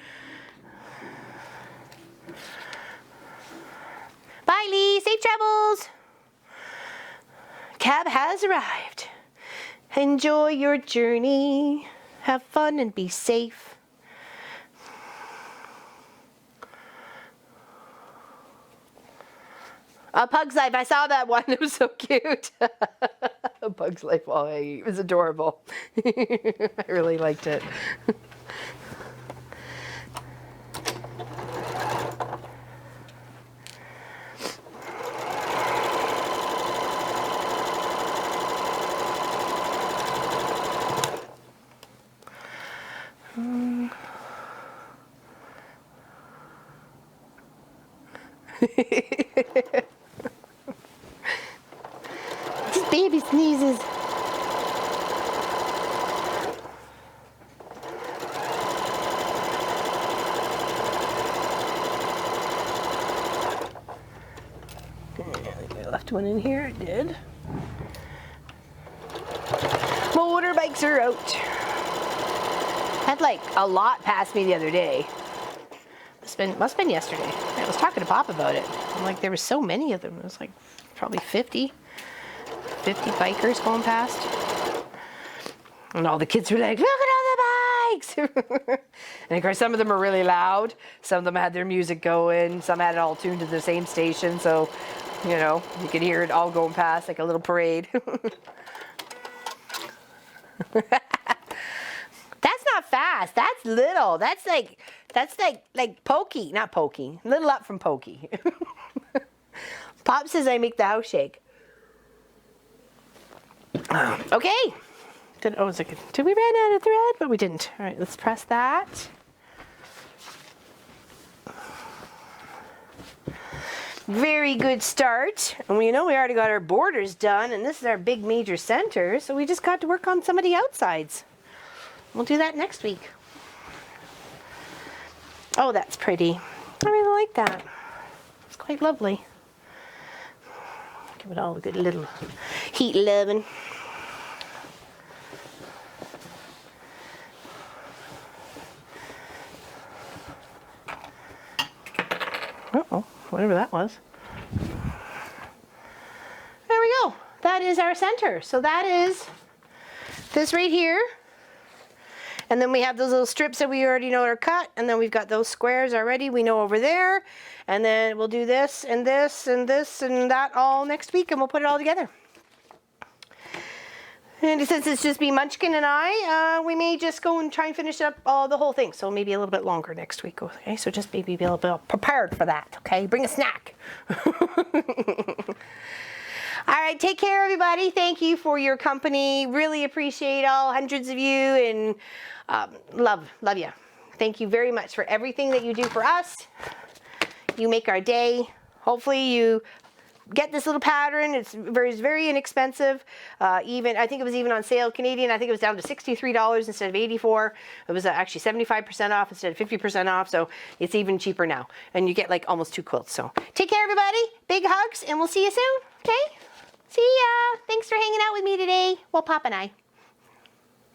Bye, Lee. Safe travels. Cab has arrived. Enjoy your journey. Have fun and be safe. A Pug's Life. I saw that one. It was so cute. A Pug's Life. Oh, it was adorable. I really liked it. This baby sneezes. I left one in here. It did. Motorbikes are out. Had like a lot pass me the other day. Must have been yesterday. I was talking to Pop about it. I'm like, there were so many of them. It was like probably 50 bikers going past. And all the kids were like, look at all the bikes. And of course, some of them are really loud. Some of them had their music going. Some had it all tuned to the same station. So, you know, you could hear it all going past like a little parade. That's not fast. That's little. That's like pokey. Not pokey. Little up from pokey. Pop says I make the house shake. Okay. Did we run out of thread? But we didn't. All right, let's press that. Very good start. And we already got our borders done, and this is our big major center, so we just got to work on some of the outsides. We'll do that next week. Oh, that's pretty. I really like that. It's quite lovely. Give it all a good little heat loving. Uh-oh, whatever that was. There we go. That is our center. So that is this right here. And then we have those little strips that we already know are cut. And then we've got those squares already we know over there. And then we'll do this and this and this and that all next week, and we'll put it all together. And since it's just me, Munchkin, and I, we may just go and try and finish up the whole thing. So maybe a little bit longer next week. Okay, so just maybe be a little bit prepared for that. Okay, bring a snack. All right, take care, everybody. Thank you for your company. Really appreciate all hundreds of you, and love you. Thank you very much for everything that you do for us. You make our day. Hopefully you get this little pattern. It's very inexpensive. I think it was even on sale Canadian. I think it was down to $63 instead of $84. It was actually 75% off instead of 50% off. So it's even cheaper now. And you get like almost 2 quilts. So take care, everybody. Big hugs, and we'll see you soon. Okay? See ya. Thanks for hanging out with me today. Well, Pop and I.